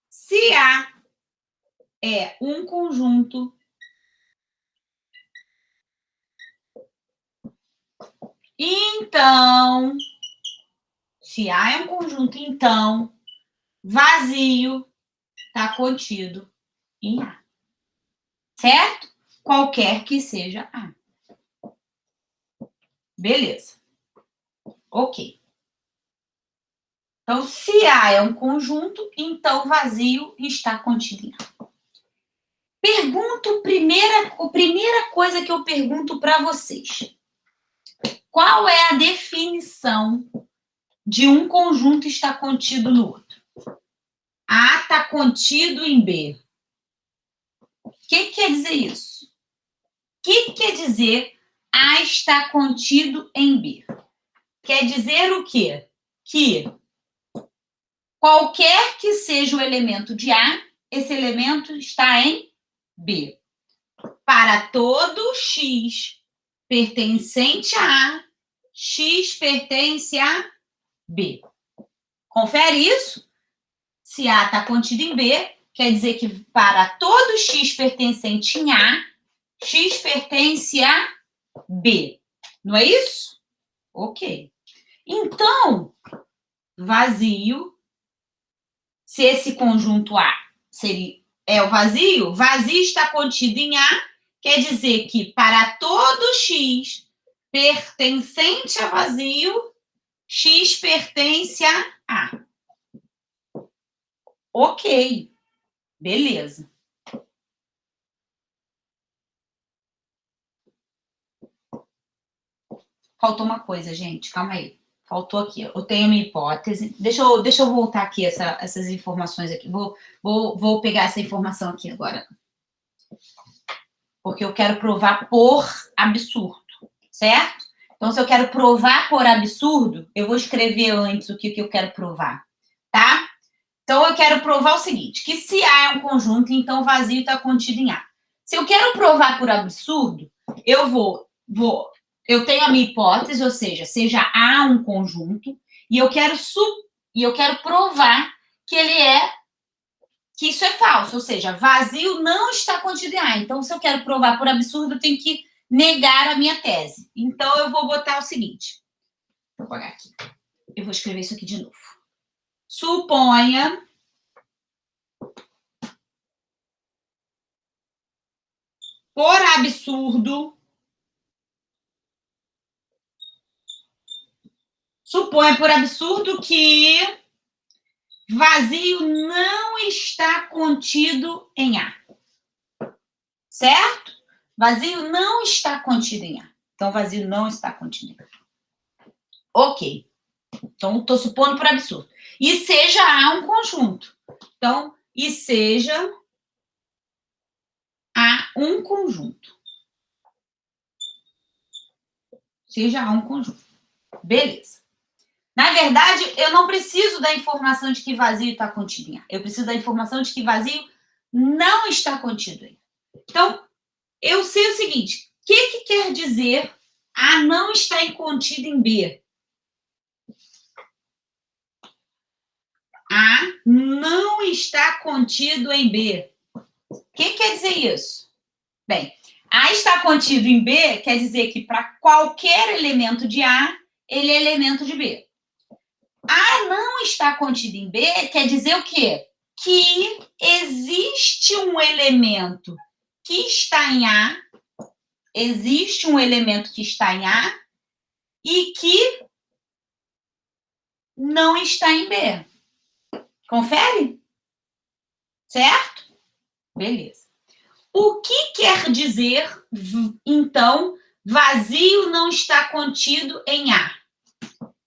Se A é um conjunto Então, se A é um conjunto, então, vazio está contido em A. Certo? Qualquer que seja A. Beleza. Ok. Então, se A é um conjunto, então vazio está contido em A. Primeira coisa que eu pergunto para vocês. Qual é a definição de um conjunto estar contido no outro? A está contido em B. O que quer dizer isso? O que quer dizer A está contido em B? Quer dizer o quê? Que qualquer que seja o elemento de A, esse elemento está em B. Para todo X pertencente a A, X pertence a B. Confere isso? Se A está contido em B, quer dizer que para todo X pertencente em A, X pertence a B. Não é isso? Ok. Então, vazio, se esse conjunto A é o vazio, vazio está contido em A, quer dizer que para todo X pertencente a vazio, X pertence a A. Ok, beleza. Faltou uma coisa, gente, calma aí. Faltou aqui, eu tenho uma hipótese. Deixa eu voltar aqui essas informações aqui. Vou pegar essa informação aqui agora. Porque eu quero provar por absurdo, certo? Então, se eu quero provar por absurdo, eu vou escrever antes o que eu quero provar, tá? Então, eu quero provar o seguinte, que se A é um conjunto, então vazio está contido em A. Se eu quero provar por absurdo, eu tenho a minha hipótese, ou seja A um conjunto, e eu quero provar que isso é falso, ou seja, vazio não está contido em A. Então, se eu quero provar por absurdo, eu tenho que negar a minha tese. Então, eu vou botar o seguinte. Vou apagar aqui. Eu vou escrever isso aqui de novo. Suponha por absurdo, suponha por absurdo que vazio não está contido em A. Certo? Vazio não está contido em A. Então, vazio não está contido em A. Ok. Então, estou supondo por absurdo. E seja A um conjunto. Então, e seja A um conjunto. Seja A um conjunto. Beleza. Na verdade, eu não preciso da informação de que vazio está contido em A. Eu preciso da informação de que vazio não está contido em A. Então, eu sei o seguinte. O que quer dizer A não está contido em B? A não está contido em B. O que quer dizer isso? Bem, A está contido em B quer dizer que para qualquer elemento de A, ele é elemento de B. A não está contido em B quer dizer o quê? Que existe um elemento que está em A, existe um elemento que está em A e que não está em B. Confere? Certo? Beleza. O que quer dizer, então, vazio não está contido em A?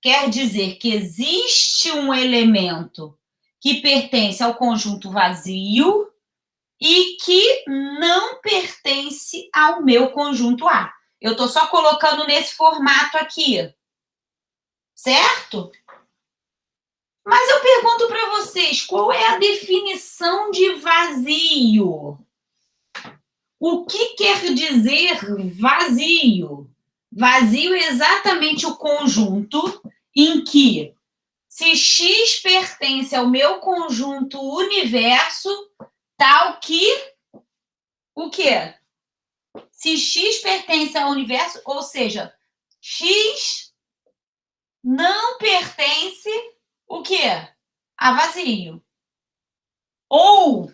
Quer dizer que existe um elemento que pertence ao conjunto vazio e que não pertence ao meu conjunto A. Eu estou só colocando nesse formato aqui. Certo? Mas eu pergunto para vocês, qual é a definição de vazio? O que quer dizer vazio? Vazio é exatamente o conjunto em que, se X pertence ao meu conjunto universo, tal que o quê? Se X pertence ao universo, ou seja, X não pertence o quê? A vazio. Ou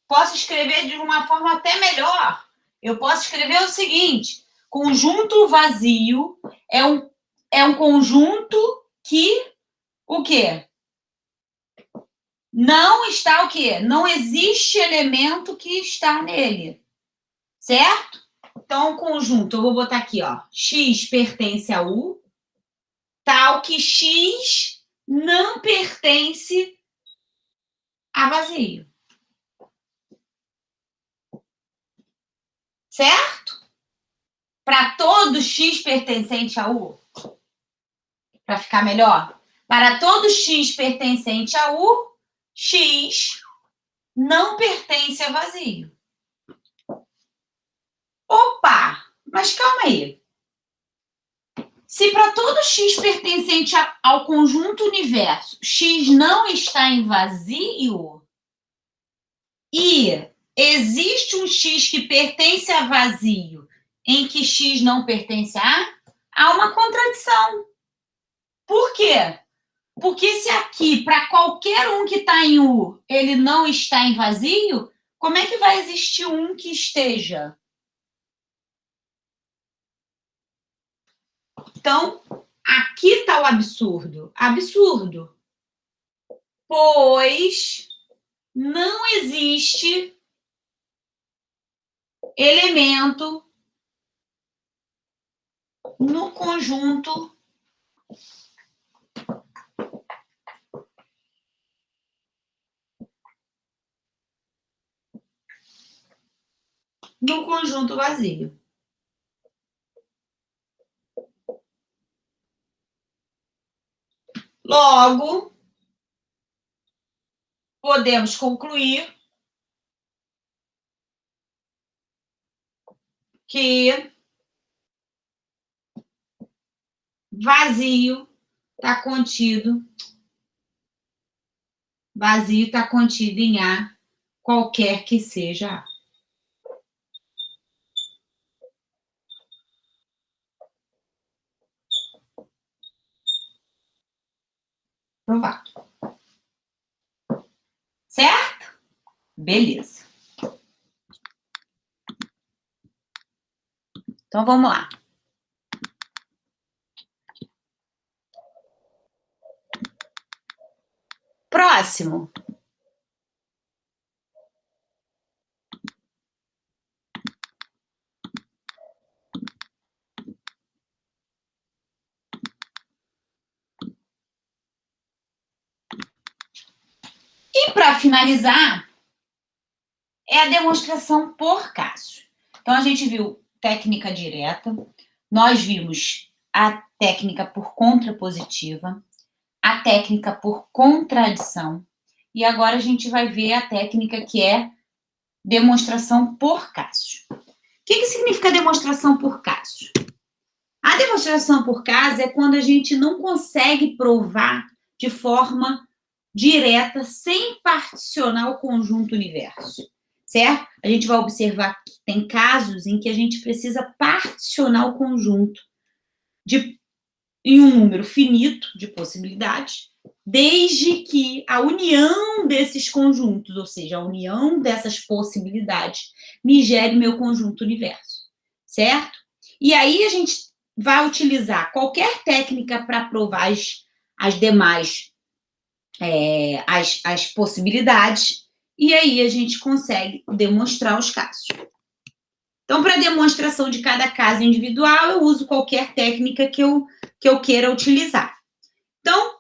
posso escrever de uma forma até melhor. Eu posso escrever o seguinte: conjunto vazio é um conjunto que o quê? Não está o quê? Não existe elemento que está nele. Certo? Então, o conjunto, eu vou botar aqui, ó. X pertence a U, tal que X não pertence a vazio. Certo? Para todo X pertencente a U, para ficar melhor, para todo X pertencente a U, X não pertence a vazio. Opa! Mas calma aí. Se para todo X pertencente ao conjunto universo, X não está em vazio, e existe um X que pertence a vazio, em que X não pertence a, há uma contradição. Por quê? Porque se aqui, para qualquer um que está em U, ele não está em vazio, como é que vai existir um que esteja? Então, aqui está o absurdo. Absurdo. Pois não existe elemento no conjunto vazio. Logo, podemos concluir que vazio está contido em A, qualquer que seja A. Provado. Certo? Beleza. Então, vamos lá. Próximo. E para finalizar, é a demonstração por casos. Então, a gente viu técnica direta, nós vimos a técnica por contrapositiva, a técnica por contradição, e agora a gente vai ver a técnica que é demonstração por casos. O que significa demonstração por casos? A demonstração por casos é quando a gente não consegue provar de forma direta, sem particionar o conjunto universo, certo? A gente vai observar que tem casos em que a gente precisa particionar o conjunto em um número finito de possibilidades, desde que a união desses conjuntos, ou seja, a união dessas possibilidades, me gere meu conjunto universo, certo? E aí a gente vai utilizar qualquer técnica para provar as demais as possibilidades, e aí a gente consegue demonstrar os casos. Então, para demonstração de cada caso individual, eu uso qualquer técnica que eu queira utilizar. Então,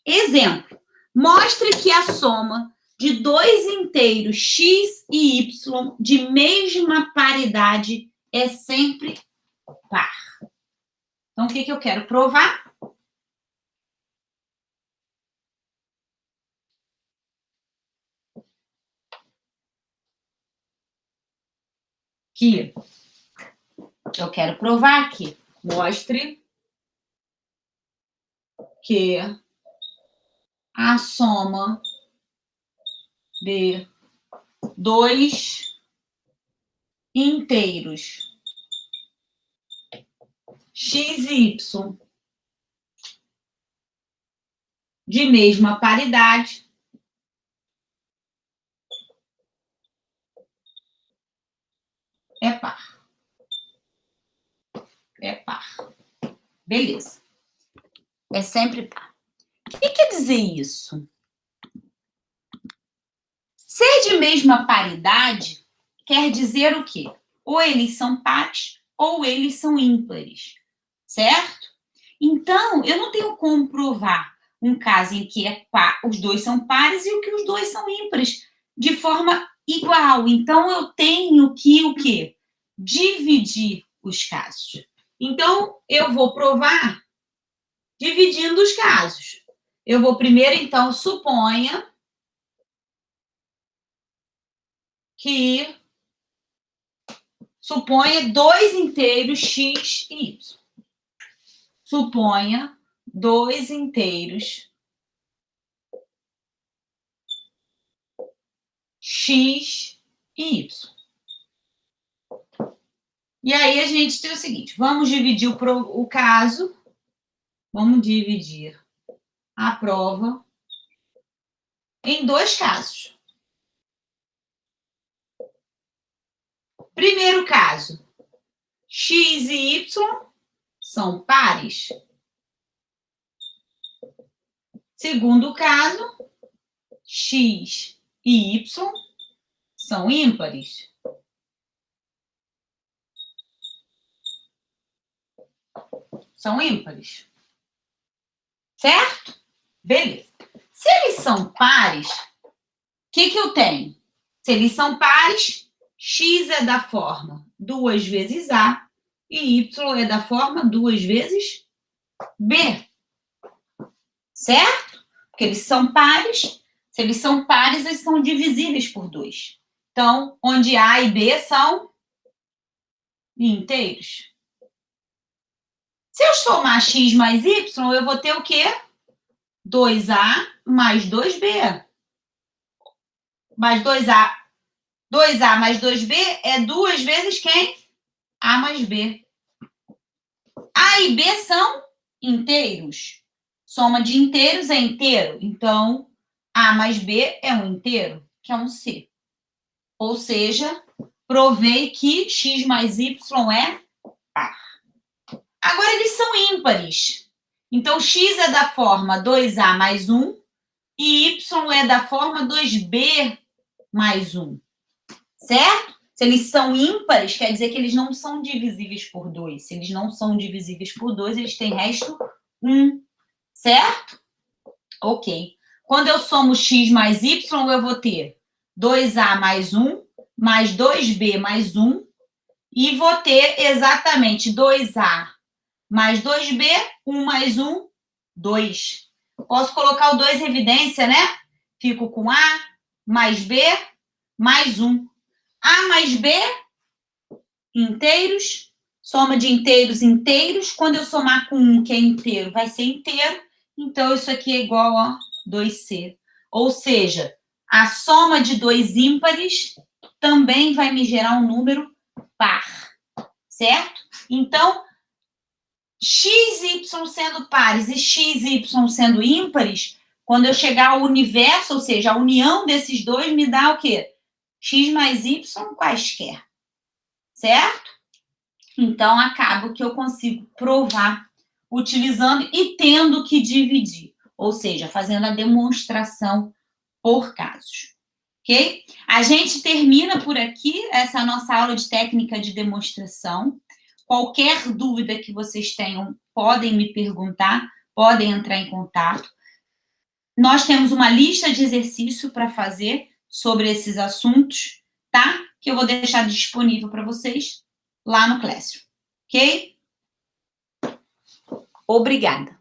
exemplo, mostre que a soma de dois inteiros x e y de mesma paridade é sempre par. Então, o que eu quero provar? Que eu quero provar que mostre que a soma de dois inteiros x e y de mesma paridade é par. É par. Beleza. É sempre par. O que quer dizer isso? Ser de mesma paridade quer dizer o quê? Ou eles são pares ou eles são ímpares, certo? Então, eu não tenho como provar um caso em que os dois são pares e o que os dois são ímpares de forma igual. Então, eu tenho que o quê? Dividir os casos. Então, eu vou provar dividindo os casos. Eu vou primeiro, então, suponha dois inteiros x e y. Suponha dois inteiros x e y. E aí a gente tem o seguinte, vamos dividir o caso, vamos dividir a prova em dois casos. Primeiro caso, x e y são pares. Segundo caso, x e y são ímpares. São ímpares. Certo? Beleza. Se eles são pares, o que eu tenho? Se eles são pares, x é da forma 2 vezes A e y é da forma 2 vezes B. Certo? Porque eles são pares. Se eles são pares, eles são divisíveis por 2. Então, onde A e B são inteiros. Se eu somar x mais y, eu vou ter o quê? 2A mais 2B. Mais 2A. 2A mais 2B é 2 vezes quem? A mais B. A e B são inteiros. Soma de inteiros é inteiro. Então, A mais B é um inteiro, que é um C. Ou seja, provei que x mais y é par. Agora, eles são ímpares. Então, x é da forma 2A mais 1 e y é da forma 2B mais 1. Certo? Se eles são ímpares, quer dizer que eles não são divisíveis por 2. Se eles não são divisíveis por 2, eles têm resto 1. Certo? Ok. Quando eu somo x mais y, eu vou ter 2A mais 1, mais 2B mais 1, e vou ter exatamente 2A mais 2B, 1 mais 1, 2. Posso colocar o 2 em evidência, né? Fico com A mais B mais 1. A mais B, inteiros, soma de inteiros, inteiros. Quando eu somar com 1, que é inteiro, vai ser inteiro. Então, isso aqui é igual a 2C. Ou seja, a soma de dois ímpares também vai me gerar um número par. Certo? Então, x e y sendo pares e x e y sendo ímpares, quando eu chegar ao universo, ou seja, a união desses dois, me dá o quê? X mais y quaisquer. Certo? Então, acaba que eu consigo provar utilizando e tendo que dividir, ou seja, fazendo a demonstração por casos. Ok? A gente termina por aqui essa nossa aula de técnica de demonstração. Qualquer dúvida que vocês tenham, podem me perguntar, podem entrar em contato. Nós temos uma lista de exercício para fazer sobre esses assuntos, tá? Que eu vou deixar disponível para vocês lá no Classroom, ok? Obrigada.